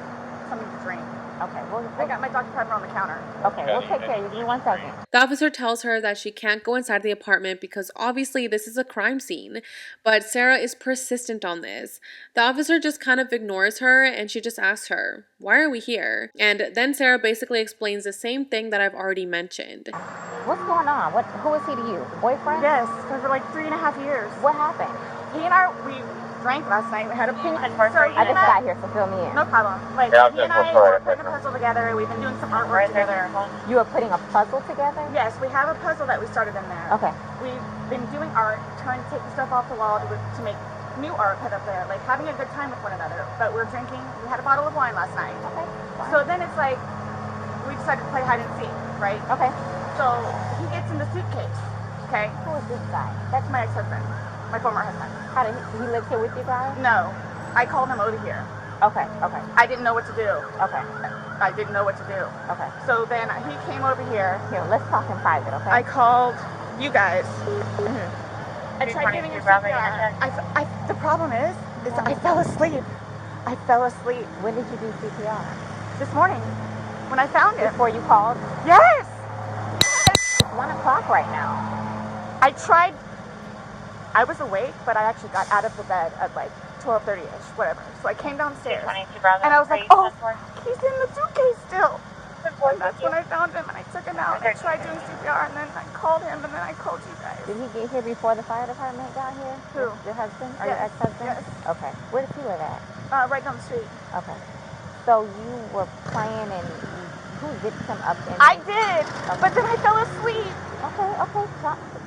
something to drink. Okay, I got my Dr. Pepper on the counter. Okay, we'll take care of you. Give me 1 second. The officer tells her that she can't go inside the apartment because obviously this is a crime scene, but Sarah is persistent on this. The officer just kind of ignores her and she just asks her, "Why are we here?" And then Sarah basically explains the same thing that I've already mentioned. What's going on? Who is he to you? Boyfriend? Yes, for like 3.5 years. What happened? He and we drank last night. We had a ping pong. So I just got here, so fill me in. No problem. Like, he and I were putting a puzzle together. We've been doing some artwork together. You are putting a puzzle together? Yes, we have a puzzle that we started in there. Okay. We've been doing art, trying to take the stuff off the wall to make new art put up there, like having a good time with one another. But we're drinking. We had a bottle of wine last night. Okay. Fine. So then it's like, we decided to play hide and seek, right? Okay. So he gets in the suitcase, okay? Who is this guy? That's my ex-husband, my former husband. How did he live here with you guys? No, I called him over here. Okay, okay. I didn't know what to do. Okay. I didn't know what to do. Okay. So then he came over here. Here, let's talk in private, okay? I called you guys. Mm-hmm. I tried giving him CPR. The problem is I fell asleep. I fell asleep. When did you do CPR? This morning, when I found him. Before you called? Yes! It's 1 o'clock right now. I tried. I was awake, but I actually got out of the bed at like 12:30ish, whatever. So I came downstairs, and I was like, "Oh, he's in the suitcase still." And that's when I found him, and I took him out, and I tried doing CPR, and then I called him, and then I called you guys. Did he get here before the fire department got here? Who? Your husband or Yes. your ex-husband? Yes. Okay. Where does he live at? Right down the street. Okay. So you were playing and who zipped him up in? I did, but then I fell asleep. Okay.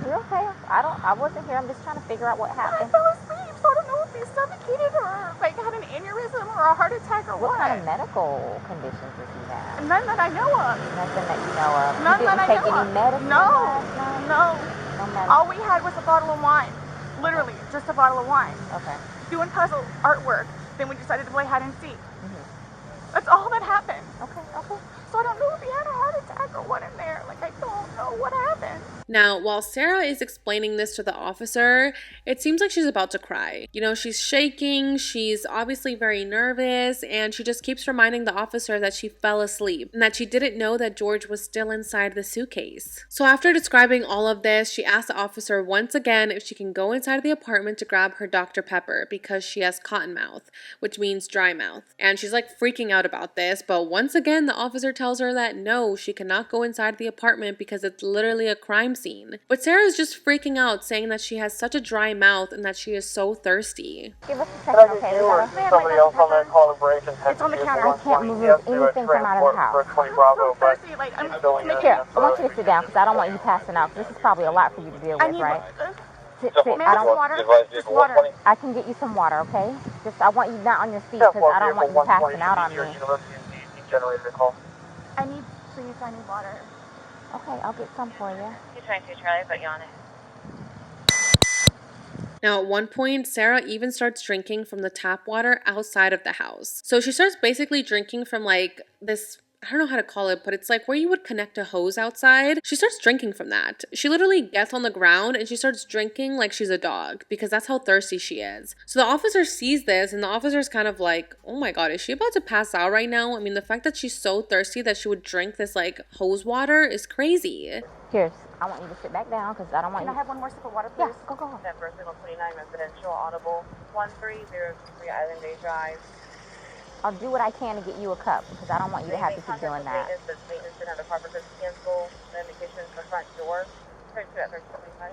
You're okay. I wasn't here. I'm just trying to figure out what I happened. fell asleep, so I don't know if he suffocated or like had an aneurysm or a heart attack or what. What kind of medical conditions does he have? None that I know of. Nothing that you know of. None You that I didn't take know any of. medicine No. last night? No. No medicine. All we had was a bottle of wine. Literally, just a bottle of wine. Okay. Doing puzzle artwork. Then we decided to play hide and seek. Mm-hmm. That's all that happened. Okay. So I don't know if he had a heart attack or what in there. Like, I don't know what happened. Now, while Sarah is explaining this to the officer, it seems like she's about to cry. You know, she's shaking, she's obviously very nervous, and she just keeps reminding the officer that she fell asleep and that she didn't know that George was still inside the suitcase. So after describing all of this, she asks the officer once again if she can go inside the apartment to grab her Dr. Pepper because she has cotton mouth, which means dry mouth. And she's like freaking out about this, but once again, the officer tells her that no, she cannot go inside the apartment because it's literally a crime scene. But Sarah is just freaking out, saying that she has such a dry mouth and that she is so thirsty. Give us a second, okay? Somebody else on that call of break and It's on the counter. I can't move anything from out of the house. I'm so thirsty. Like, I'm Here, I want you to sit down because I don't want you passing out. This is probably a lot for you to deal I with, need right? Sit. Ma'am, I don't. water. Just water. I can get you some water, okay? Just I want you not on your feet because I don't want you passing out on me. I need water. Okay, I'll get some for you. You're trying to, Charlie, but you're on it. Now, at one point, Sarah even starts drinking from the tap water outside of the house. So she starts basically drinking from like this, I don't know how to call it, but it's like where you would connect a hose outside. She starts drinking from that. She literally gets on the ground and she starts drinking like she's a dog because that's how thirsty she is. So the officer sees this and the officer's kind of like, oh my God, is she about to pass out right now? I mean, the fact that she's so thirsty that she would drink this like hose water is crazy. Here, I want you to sit back down because I don't want Can I you. have one more sip of water, please? Yeah, go. That first signal 29 residential audible 1303 Island Bay Drive. I'll do what I can to get you a cup because I don't want you to have to keep doing that. Maintenance and other department to cancel the indication for front door. Turn to that 1325.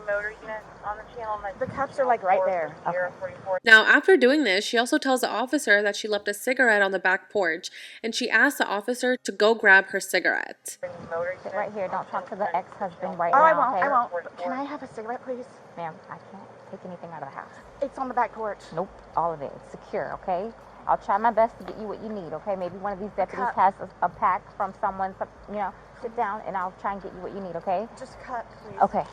Motor unit on the channel. The cups are like right there. Okay. 044. Now, after doing this, she also tells the officer that she left a cigarette on the back porch, and she asks the officer to go grab her cigarette. Motor Sit unit right here. Don't talk to the ex-husband right Oh, now, I won't. okay? I won't. Can I have a cigarette, please? Ma'am, I can't take anything out of the house. It's on the back porch. Nope, all of it. It's secure, okay? I'll try my best to get you what you need, okay? Maybe one of these deputies Cup. has a pack from someone, you know, sit down and I'll try and get you what you need, okay? Just cut, please. Okay.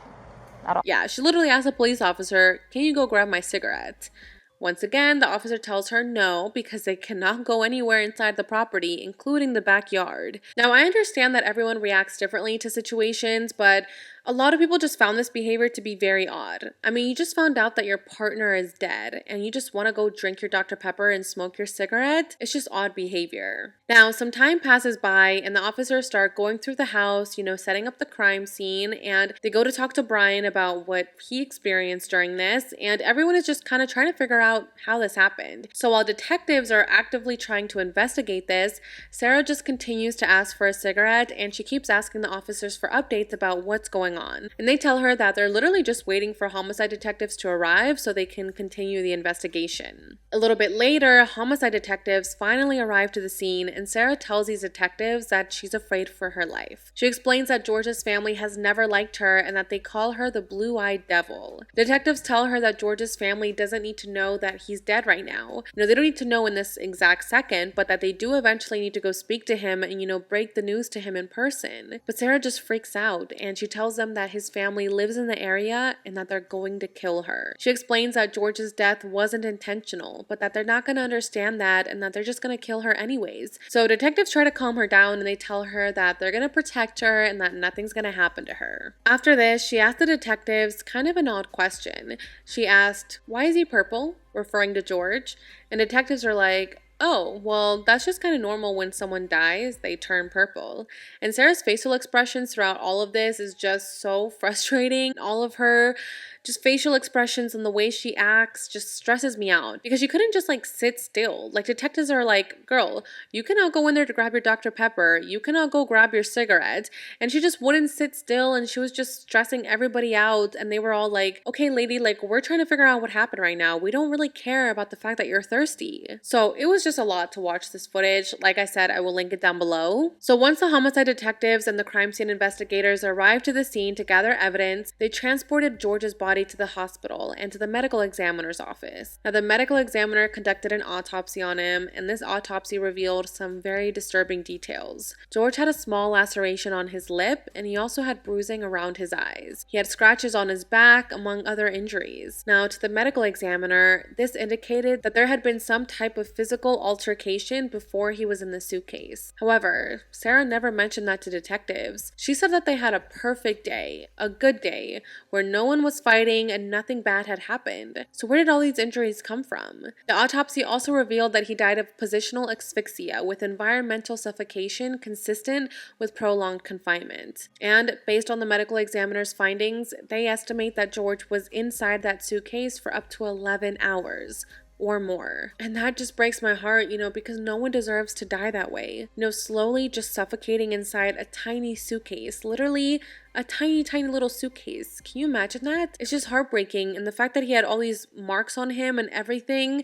Yeah, she literally asks a police officer, can you go grab my cigarette? Once again, the officer tells her no because they cannot go anywhere inside the property, including the backyard. Now, I understand that everyone reacts differently to situations, but a lot of people just found this behavior to be very odd. I mean, you just found out that your partner is dead and you just want to go drink your Dr. Pepper and smoke your cigarette? It's just odd behavior. Now, some time passes by and the officers start going through the house, you know, setting up the crime scene, and they go to talk to Brian about what he experienced during this, and everyone is just kind of trying to figure out how this happened. So while detectives are actively trying to investigate this, Sarah just continues to ask for a cigarette and she keeps asking the officers for updates about what's going on. And they tell her that they're literally just waiting for homicide detectives to arrive so they can continue the investigation. A little bit later, homicide detectives finally arrive to the scene and Sarah tells these detectives that she's afraid for her life. She explains that George's family has never liked her and that they call her the blue-eyed devil. Detectives tell her that George's family doesn't need to know that he's dead right now. You know, they don't need to know in this exact second, but that they do eventually need to go speak to him and, you know, break the news to him in person. But Sarah just freaks out and she tells them that his family lives in the area and that they're going to kill her. She explains that George's death wasn't intentional, but that they're not going to understand that and that they're just going to kill her anyways. So detectives try to calm her down and they tell her that they're going to protect her and that nothing's going to happen to her. After this, she asked the detectives kind of an odd question. She asked, "Why is he purple?" referring to George, and detectives are like, "Oh, well, that's just kind of normal when someone dies, they turn purple." And Sarah's facial expressions throughout all of this is just so frustrating. All of her just facial expressions and the way she acts just stresses me out because she couldn't just like sit still. Like detectives are like, girl, you can now go in there to grab your Dr. Pepper. You can now go grab your cigarette. And she just wouldn't sit still and she was just stressing everybody out. And they were all like, okay, lady, like we're trying to figure out what happened right now. We don't really care about the fact that you're thirsty. So it was just a lot to watch this footage. Like I said, I will link it down below. So once the homicide detectives and the crime scene investigators arrived to the scene to gather evidence, they transported George's body to the hospital and to the medical examiner's office. Now, the medical examiner conducted an autopsy on him, and this autopsy revealed some very disturbing details. George had a small laceration on his lip, and he also had bruising around his eyes. He had scratches on his back, among other injuries. Now, to the medical examiner, this indicated that there had been some type of physical altercation before he was in the suitcase. However, Sarah never mentioned that to detectives. She said that they had a perfect day, a good day, where no one was fighting and nothing bad had happened. So where did all these injuries come from? The autopsy also revealed that he died of positional asphyxia with environmental suffocation consistent with prolonged confinement. And based on the medical examiner's findings, they estimate that George was inside that suitcase for up to 11 hours. Or more. And that just breaks my heart, because no one deserves to die that way. Slowly just suffocating inside a tiny suitcase. Literally a tiny, tiny little suitcase. Can you imagine that? It's just heartbreaking. And the fact that he had all these marks on him and everything,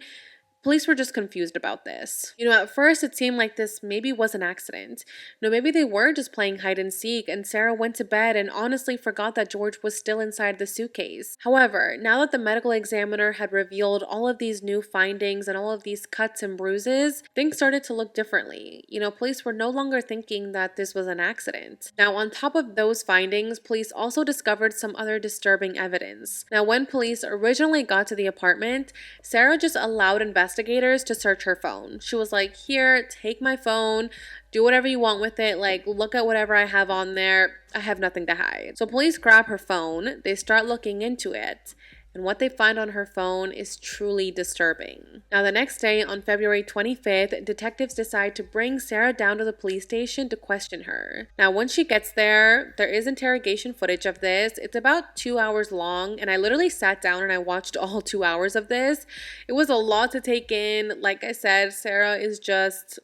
police were just confused about this. At first it seemed like this maybe was an accident. Maybe they were just playing hide and seek and Sarah went to bed and honestly forgot that George was still inside the suitcase. However, now that the medical examiner had revealed all of these new findings and all of these cuts and bruises, things started to look differently. Police were no longer thinking that this was an accident. Now, on top of those findings, police also discovered some other disturbing evidence. Now, when police originally got to the apartment, Sarah just allowed investigators to search her phone. She was like, here, take my phone, do whatever you want with it, like look at whatever I have on there, I have nothing to hide. So police grab her phone, they start looking into it, and what they find on her phone is truly disturbing. Now, the next day, on February 25th, detectives decide to bring Sarah down to the police station to question her. Now, once she gets there, there is interrogation footage of this. It's about 2 hours long, and I literally sat down and I watched all 2 hours of this. It was a lot to take in. Like I said, Sarah is just...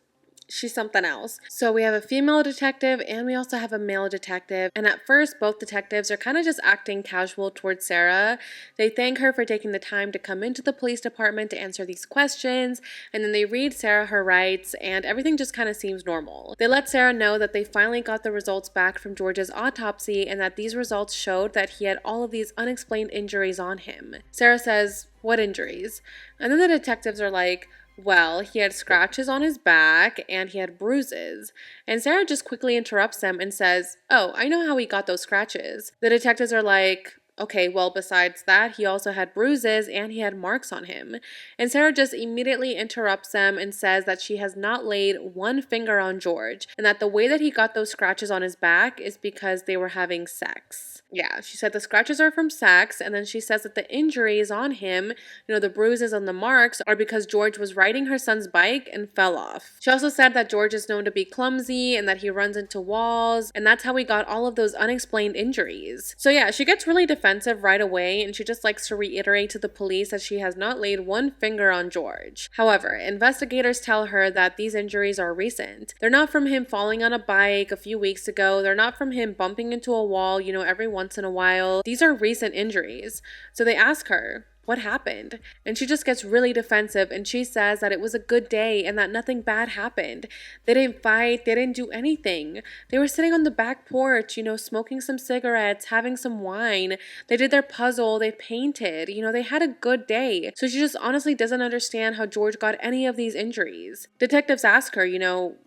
she's something else. So we have a female detective and we also have a male detective. And at first, both detectives are kind of just acting casual towards Sarah. They thank her for taking the time to come into the police department to answer these questions. And then they read Sarah her rights and everything just kind of seems normal. They let Sarah know that they finally got the results back from George's autopsy and that these results showed that he had all of these unexplained injuries on him. Sarah says, "What injuries?" And then the detectives are like, well, he had scratches on his back and he had bruises. And Sarah just quickly interrupts them and says, oh, I know how he got those scratches. The detectives are like, okay, well, besides that, he also had bruises and he had marks on him. And Sarah just immediately interrupts them and says that she has not laid one finger on George and that the way that he got those scratches on his back is because they were having sex. Yeah, she said the scratches are from sex, and then she says that the injuries on him, the bruises and the marks, are because George was riding her son's bike and fell off. She also said that George is known to be clumsy and that he runs into walls, and that's how he got all of those unexplained injuries. So yeah, she gets really defensive right away, and she just likes to reiterate to the police that she has not laid one finger on George. However, investigators tell her that these injuries are recent. They're not from him falling on a bike a few weeks ago. They're not from him bumping into a wall, every once in a while. These are recent injuries. So they ask her, what happened? And she just gets really defensive and she says that it was a good day and that nothing bad happened. They didn't fight, they didn't do anything. They were sitting on the back porch, smoking some cigarettes, having some wine. They did their puzzle, they painted, they had a good day. So she just honestly doesn't understand how George got any of these injuries. Detectives ask her,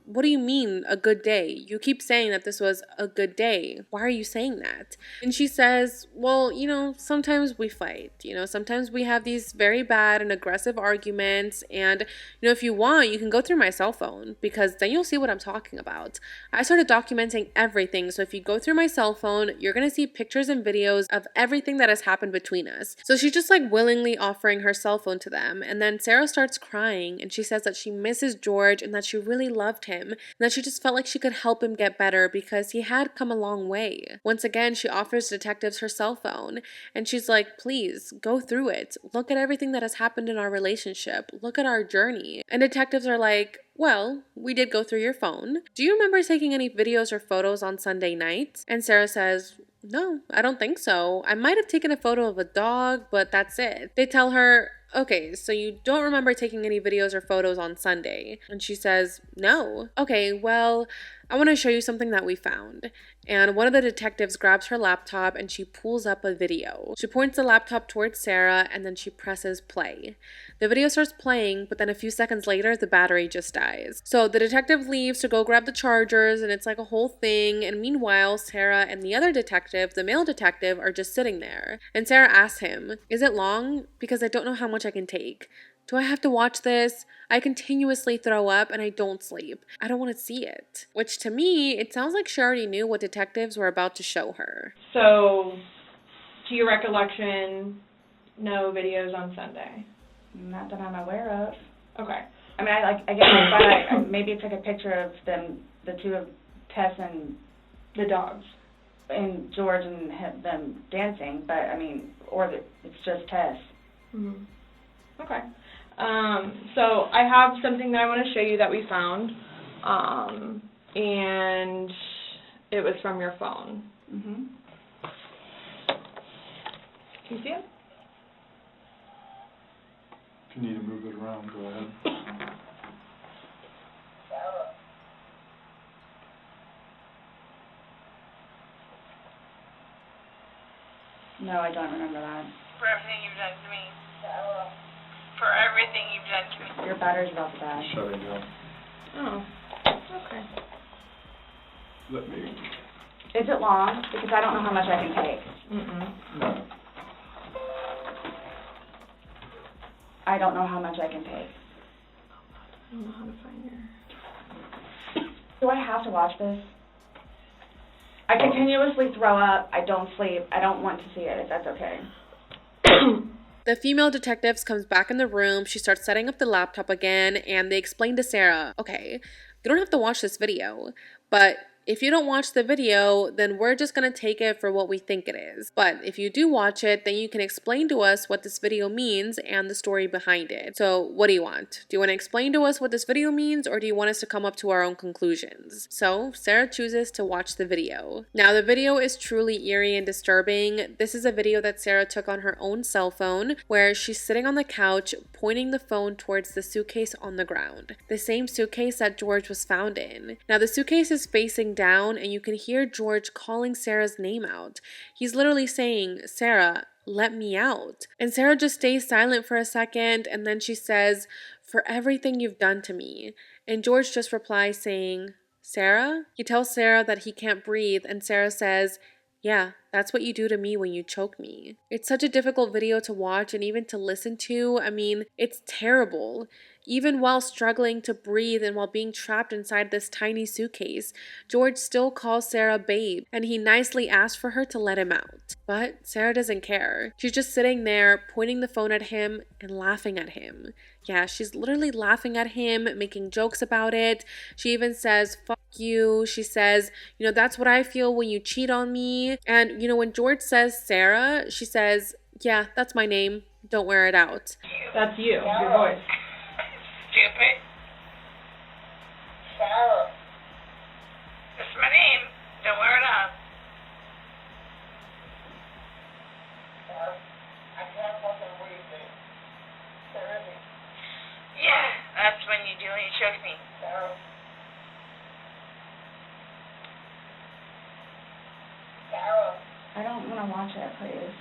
what do you mean a good day? You keep saying that this was a good day. Why are you saying that? And she says, well, sometimes we fight, sometimes we have these very bad and aggressive arguments, and if you want, you can go through my cell phone because then you'll see what I'm talking about. I started documenting everything, so if you go through my cell phone, you're gonna see pictures and videos of everything that has happened between us. So she's just willingly offering her cell phone to them, and then Sarah starts crying and she says that she misses George and that she really loved him him, and that she just felt like she could help him get better because he had come a long way. Once again, she offers detectives her cell phone, and she's like, please, go through it. Look at everything that has happened in our relationship. Look at our journey. And detectives are like, well, we did go through your phone. Do you remember taking any videos or photos on Sunday night? And Sarah says, no, I don't think so. I might have taken a photo of a dog, but that's it. They tell her, okay, so you don't remember taking any videos or photos on Sunday? And she says, no. Okay, well, I want to show you something that we found. And one of the detectives grabs her laptop and she pulls up a video. She points the laptop towards Sarah and then she presses play. The video starts playing, but then a few seconds later, the battery just dies. So the detective leaves to go grab the chargers, and it's like a whole thing. And meanwhile, Sarah and the other detective, the male detective, are just sitting there. And Sarah asks him, is it long? Because I don't know how much I can take. Do I have to watch this? I continuously throw up and I don't sleep. I don't want to see it. Which to me, it sounds like she already knew what detectives were about to show her. So, to your recollection, no videos on Sunday? Not that I'm aware of. Okay. I mean, I guess I maybe took a picture of them, the two of Tess and The dogs. George and them dancing, but I mean, it's just Tess. Mm-hmm. Okay. So I have something that I want to show you that we found, and it was from your phone. Mm-hmm. Can you see it? If you need to move it around, go ahead. No, I don't remember that. For everything you've done to me. For everything you've done to me. Your battery's about to die. Shut it down. Oh, okay. Let me. Is it long? Because I don't know how much I can take. Mm-mm. No. I don't know how much I can take. I don't know how to find your... Do I have to watch this? I continuously throw up. I don't sleep. I don't want to see it, if that's okay. The female detectives comes back in the room. She starts setting up the laptop again, and they explain to Sarah, okay, you don't have to watch this video, but if you don't watch the video, then we're just going to take it for what we think it is. But if you do watch it, then you can explain to us what this video means and the story behind it. So what do you want? Do you want to explain to us what this video means, or do you want us to come up to our own conclusions? So Sarah chooses to watch the video. Now the video is truly eerie and disturbing. This is a video that Sarah took on her own cell phone, where she's sitting on the couch pointing the phone towards the suitcase on the ground. The same suitcase that George was found in. Now the suitcase is facing down and you can hear George calling Sarah's name out. He's literally saying, Sarah, let me out. And Sarah just stays silent for a second and then she says, for everything you've done to me. And George just replies saying, Sarah? He tells Sarah that he can't breathe and Sarah says, yeah, that's what you do to me when you choke me. It's such a difficult video to watch and even to listen to. I mean, it's terrible. Even while struggling to breathe and while being trapped inside this tiny suitcase, George still calls Sarah babe, and he nicely asks for her to let him out. But Sarah doesn't care. She's just sitting there, pointing the phone at him and laughing at him. Yeah, she's literally laughing at him, making jokes about it. She even says, fuck you. She says, you know, that's what I feel when you cheat on me. And, you know, when George says Sarah, she says, yeah, that's my name. Don't wear it out. That's you, your voice. Stupid. Sarah. That's my name. Don't wear it out. Sarah, I can't fucking breathe, dude. Seriously. Yeah, that's when you do when you choke me. Sarah. Sarah. I don't want to watch it, please.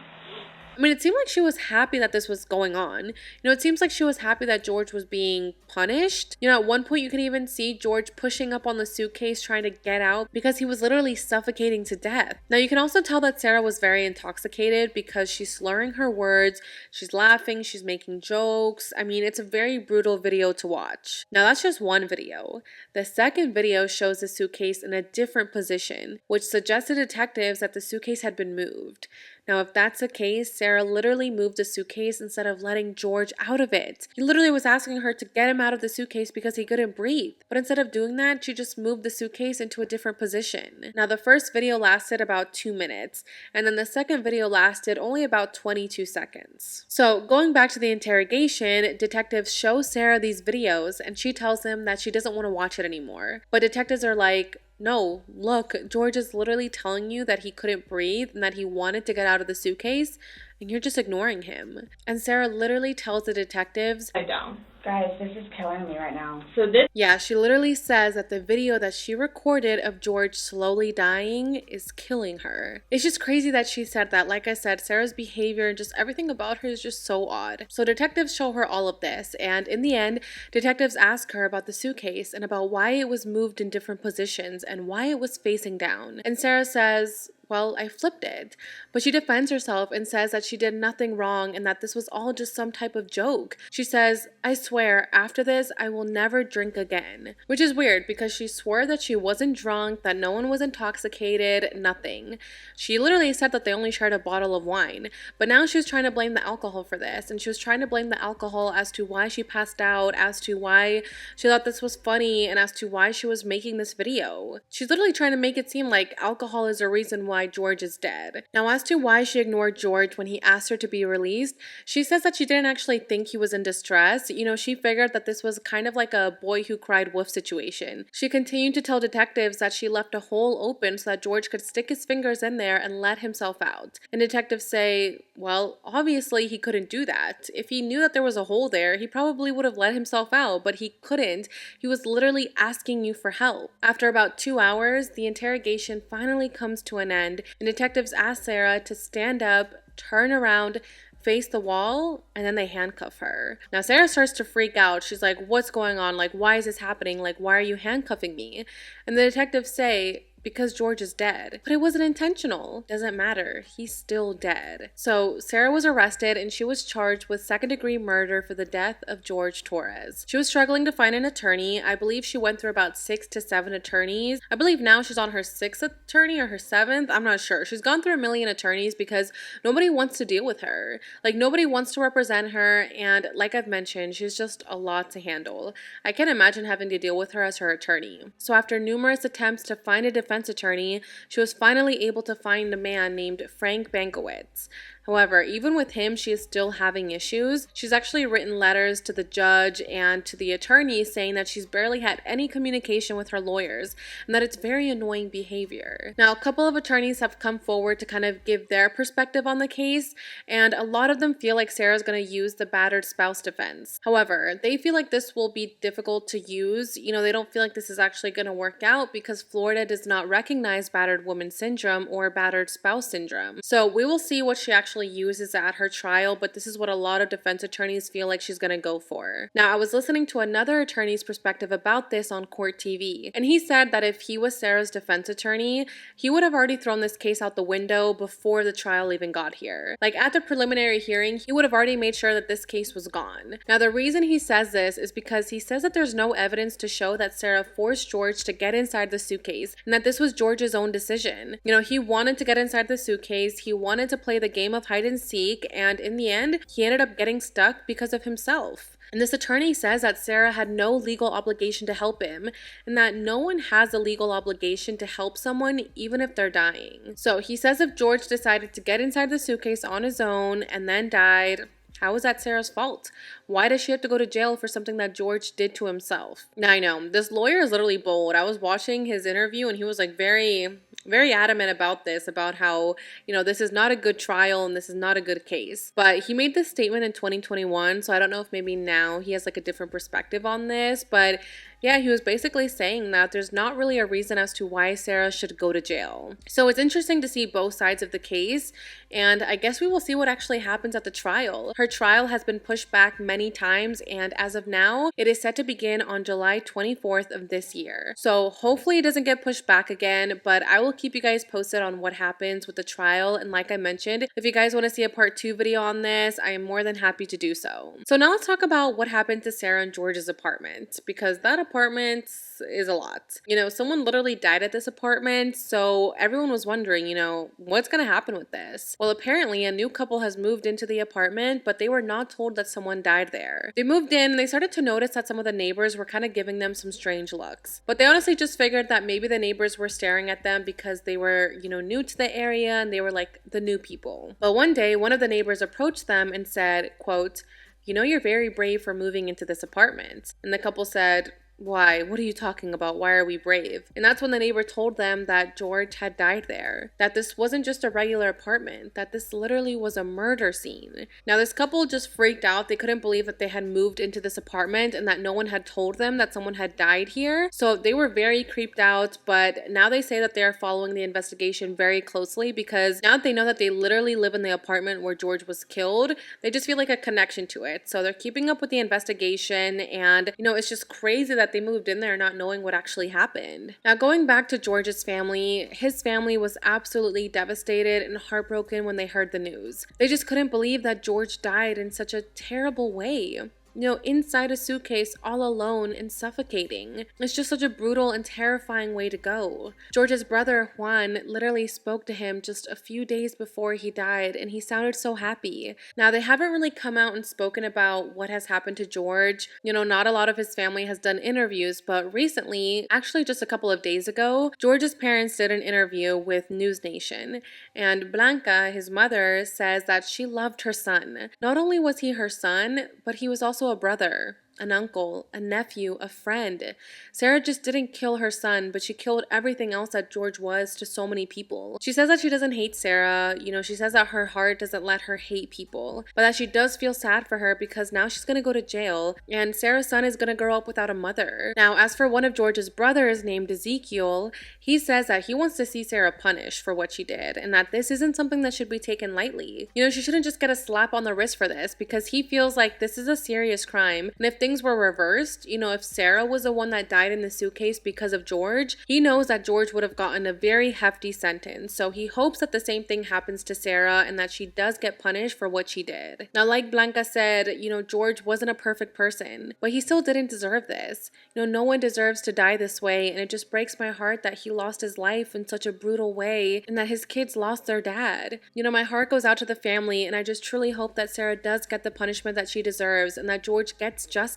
I mean, it seemed like she was happy that this was going on. You know, it seems like she was happy that George was being punished. You know, at one point you could even see George pushing up on the suitcase trying to get out because he was literally suffocating to death. Now, you can also tell that Sarah was very intoxicated because she's slurring her words, she's laughing, she's making jokes. I mean, it's a very brutal video to watch. Now, that's just one video. The second video shows the suitcase in a different position, which suggests to detectives that the suitcase had been moved. Now, if that's the case, Sarah literally moved the suitcase instead of letting George out of it. He literally was asking her to get him out of the suitcase because he couldn't breathe. But instead of doing that, she just moved the suitcase into a different position. Now, the first video lasted about 2 minutes, and then the second video lasted only about 22 seconds. So, going back to the interrogation, detectives show Sarah these videos, and she tells them that she doesn't want to watch it anymore. But detectives are like, no, look, George is literally telling you that he couldn't breathe and that he wanted to get out of the suitcase, and you're just ignoring him. And Sarah literally tells the detectives, Lie down. Guys, this is killing me right now. So this yeah, she literally says that the video that she recorded of George slowly dying is killing her. It's just crazy that she said that. Like I said, Sarah's behavior and just everything about her is just so odd. So detectives show her all of this, and in the end, detectives ask her about the suitcase and about why it was moved in different positions and why it was facing down. And Sarah says, well, I flipped it. But she defends herself and says that she did nothing wrong and that this was all just some type of joke. She says, I swear, after this, I will never drink again. Which is weird because she swore that she wasn't drunk, that no one was intoxicated, nothing. She literally said that they only shared a bottle of wine. But now she was trying to blame the alcohol for this. And she was trying to blame the alcohol as to why she passed out, as to why she thought this was funny, and as to why she was making this video. She's literally trying to make it seem like alcohol is a reason why George is dead. Now, as to why she ignored George when he asked her to be released, she says that she didn't actually think he was in distress. You know, she figured that this was kind of like a boy who cried wolf situation. She continued to tell detectives that she left a hole open so that George could stick his fingers in there and let himself out. And detectives say, well, obviously he couldn't do that. If he knew that there was a hole there, he probably would have let himself out, but he couldn't. He was literally asking you for help. After about 2 hours, the interrogation finally comes to an end, and detectives ask Sarah to stand up, turn around, face the wall, and then they handcuff her. Now, Sarah starts to freak out. She's like, what's going on? Like, why is this happening? Like, why are you handcuffing me? And the detectives say, because George is dead. But it wasn't intentional. Doesn't matter. He's still dead. So Sarah was arrested and she was charged with second-degree murder for the death of Jorge Torres. She was struggling to find an attorney. I believe she went through about 6 to 7 attorneys. I believe now she's on her 6th attorney or her 7th. I'm not sure. She's gone through a million attorneys because nobody wants to deal with her. Like, nobody wants to represent her, and like I've mentioned, she's just a lot to handle. I can't imagine having to deal with her as her attorney. So after numerous attempts to find a defense attorney, she was finally able to find a man named Frank Bankowitz. However, even with him, she is still having issues. She's actually written letters to the judge and to the attorney saying that she's barely had any communication with her lawyers and that it's very annoying behavior. Now, a couple of attorneys have come forward to kind of give their perspective on the case, and a lot of them feel like Sarah's going to use the battered spouse defense. However, they feel like this will be difficult to use. You know, they don't feel like this is actually going to work out because Florida does not recognize battered woman syndrome or battered spouse syndrome. So we will see what she actually uses at her trial, but this is what a lot of defense attorneys feel like she's going to go for. Now, I was listening to another attorney's perspective about this on Court TV, and he said that if he was Sarah's defense attorney, he would have already thrown this case out the window before the trial even got here. Like, at the preliminary hearing, he would have already made sure that this case was gone. Now, the reason he says this is because he says that there's no evidence to show that Sarah forced George to get inside the suitcase and that this was George's own decision. You know, he wanted to get inside the suitcase, he wanted to play the game of hide and seek, and in the end, he ended up getting stuck because of himself. And this attorney says that Sarah had no legal obligation to help him, and that no one has a legal obligation to help someone even if they're dying. So he says if George decided to get inside the suitcase on his own and then died, how is that Sarah's fault? Why does she have to go to jail for something that George did to himself? Now, I know, this lawyer is literally bold. I was watching his interview and he was like very adamant about this, about how, you know, this is not a good trial and this is not a good case. But he made this statement in 2021, so I don't know if maybe now he has like a different perspective on this, but yeah, he was basically saying that there's not really a reason as to why Sarah should go to jail. So it's interesting to see both sides of the case, and I guess we will see what actually happens at the trial. Her trial has been pushed back many times, and as of now, it is set to begin on July 24th of this year. So hopefully it doesn't get pushed back again, but I will keep you guys posted on what happens with the trial. And like I mentioned, if you guys want to see a part 2 video on this, I am more than happy to do so. So now let's talk about what happened to Sarah and George's apartment, because that apartment is a lot. You know, someone literally died at this apartment, so everyone was wondering, you know, what's gonna happen with this? Well, apparently a new couple has moved into the apartment, but they were not told that someone died there. They moved in and they started to notice that some of the neighbors were kind of giving them some strange looks. But they honestly just figured that maybe the neighbors were staring at them because they were, you know, new to the area and they were like the new people. But one day, one of the neighbors approached them and said, quote, "You know, you're very brave for moving into this apartment." And the couple said, "Why? What are you talking about? Why are we brave?" And that's when the neighbor told them that George had died there, that this wasn't just a regular apartment, that this literally was a murder scene. Now, this couple just freaked out. They couldn't believe that they had moved into this apartment and that no one had told them that someone had died here. So they were very creeped out, but now they say that they are following the investigation very closely because now that they know that they literally live in the apartment where George was killed, they just feel like a connection to it. So they're keeping up with the investigation, and, you know, it's just crazy that they moved in there not knowing what actually happened. Now, going back to George's family, his family was absolutely devastated and heartbroken when they heard the news. They just couldn't believe that George died in such a terrible way. You know, inside a suitcase all alone and suffocating. It's just such a brutal and terrifying way to go. George's brother, Juan, literally spoke to him just a few days before he died, and he sounded so happy. Now, they haven't really come out and spoken about what has happened to George. You know, not a lot of his family has done interviews, but recently, actually just a couple of days ago, George's parents did an interview with News Nation, and Blanca, his mother, says that she loved her son. Not only was he her son, but he was also a brother, an uncle, a nephew, a friend. Sarah just didn't kill her son, but she killed everything else that George was to so many people. She says that she doesn't hate Sarah. You know, she says that her heart doesn't let her hate people, but that she does feel sad for her because now she's gonna go to jail, and Sarah's son is gonna grow up without a mother. Now, as for one of George's brothers named Ezekiel, he says that he wants to see Sarah punished for what she did, and that this isn't something that should be taken lightly. You know, she shouldn't just get a slap on the wrist for this, because he feels like this is a serious crime, and if things were reversed, you know, if Sarah was the one that died in the suitcase because of George, he knows that George would have gotten a very hefty sentence. So he hopes that the same thing happens to Sarah and that she does get punished for what she did. Now, like Blanca said, you know, George wasn't a perfect person, but he still didn't deserve this. You know, no one deserves to die this way, and it just breaks my heart that he lost his life in such a brutal way and that his kids lost their dad. You know, my heart goes out to the family, and I just truly hope that Sarah does get the punishment that she deserves and that George gets justice.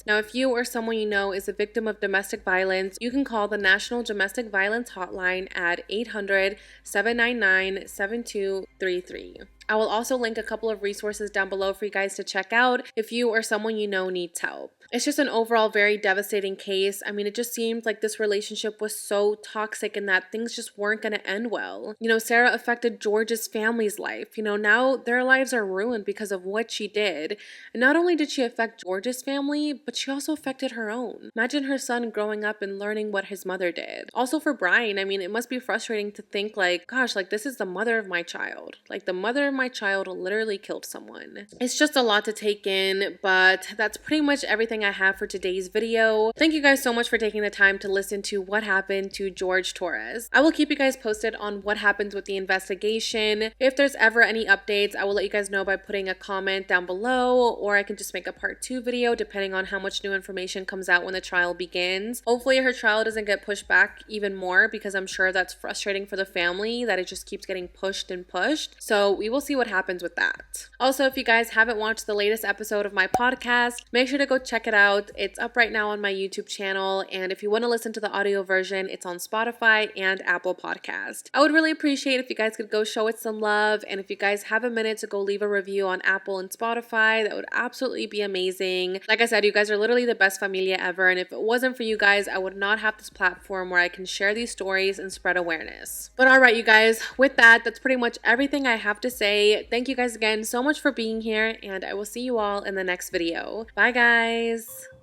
Now, if you or someone you know is a victim of domestic violence, you can call the National Domestic Violence Hotline at 800-799-7233. I will also link a couple of resources down below for you guys to check out if you or someone you know needs help. It's just an overall very devastating case. I mean, it just seemed like this relationship was so toxic and that things just weren't going to end well. You know, Sarah affected George's family's life. You know, now their lives are ruined because of what she did. And not only did she affect George's family, but she also affected her own. Imagine her son growing up and learning what his mother did. Also for Brian, I mean, it must be frustrating to think like, gosh, like this is the mother of my child. Like the mother of my child literally killed someone. It's just a lot to take in, but that's pretty much everything I have for today's video. Thank you guys so much for taking the time to listen to what happened to Jorge Torres. I will keep you guys posted on what happens with the investigation. If there's ever any updates, I will let you guys know by putting a comment down below, or I can just make a part 2 video depending on how much new information comes out when the trial begins. Hopefully her trial doesn't get pushed back even more, because I'm sure that's frustrating for the family that it just keeps getting pushed and pushed. So we will see what happens with that. Also, if you guys haven't watched the latest episode of my podcast, make sure to go check it out. It's up right now on my YouTube channel, and if you want to listen to the audio version, it's on Spotify and Apple Podcast. I would really appreciate if you guys could go show it some love, and if you guys have a minute to go leave a review on Apple and Spotify, that would absolutely be amazing. Like I said, you guys are literally the best familia ever, and if it wasn't for you guys, I would not have this platform where I can share these stories and spread awareness. But alright, you guys, with that, that's pretty much everything I have to say. Thank you guys again so much for being here, and I will see you all in the next video. Bye, guys!